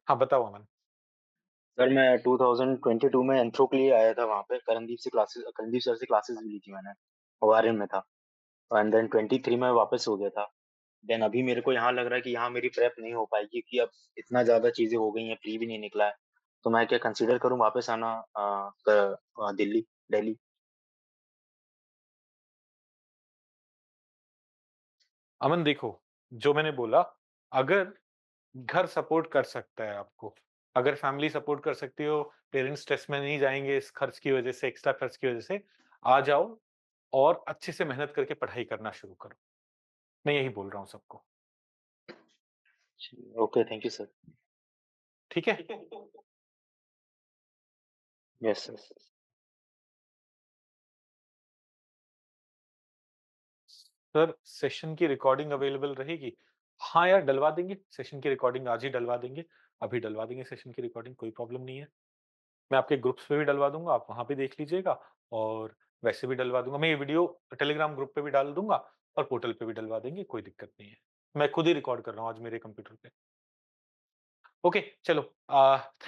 हाँ बताओ अमन। सर मैं 2022 में एंथ्रो के लिए आया था, वहाँ पे करणदीप सर से क्लासेस भी ली थी मैंने, ओआरएन में था। एंड देन 23 में वापस हो गया था। देन अभी मेरे को यहाँ लग रहा है कि यहाँ मेरी प्रेप नहीं हो पाएगी कि अब इतना ज़्यादा चीज़ें हो गई हैं, प्री भी नहीं निकला है। तो मैं क्या कंसीडर करूँ वापस आना दिल्ली दिल्ली? अमन देखो, जो मैंने बोला, अगर घर सपोर्ट कर सकता है आपको, अगर फैमिली सपोर्ट कर सकती हो, पेरेंट्स स्ट्रेस में नहीं जाएँगे इस खर्च की वजह से, एक्स्ट्रा खर्च की वजह से, आ जाओ और अच्छे से मेहनत करके पढ़ाई करना शुरू करो। मैं यही बोल रहा हूँ सबको, ओके, थैंक यू सर। ठीक है? Yes sir. सर, सेशन की रिकॉर्डिंग अवेलेबल रहेगी? हाँ यार, डलवा देंगे, सेशन की रिकॉर्डिंग आज ही डलवा देंगे, अभी डलवा देंगे सेशन की रिकॉर्डिंग, कोई प्रॉब्लम नहीं है। मैं आपके ग्रुप्स पे भी डलवा दूँगा, आप वहाँ पे देख लीजिएगा और वैसे भी डलवा दूँगा। मैं ये वीडियो टेलीग्राम ग्रुप पे भी डाल दूँगा और पोर्टल पे भी डलवा देंगे, कोई दिक्कत नहीं है। मैं खुद ही रिकॉर्ड कर रहा हूँ आज मेरे कंप्यूटर पे। ओके, चलो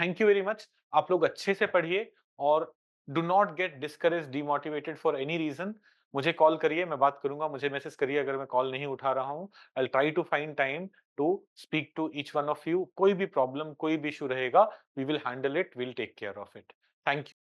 थैंक यू वेरी मच। आप लोग अच्छे से पढ़िए और do not gate discouraged, demotivated for any reason. मुझे कॉल करिए, मैं बात करूँगा, मुझे मैसेज करिए अगर मैं कॉल नहीं उठा रहा हूँ। I will try to find time to speak to each one of you. कोई भी प्रॉब्लम, कोई भी इश्यू रहेगा, we will handle it, we will take care of it. Thank you.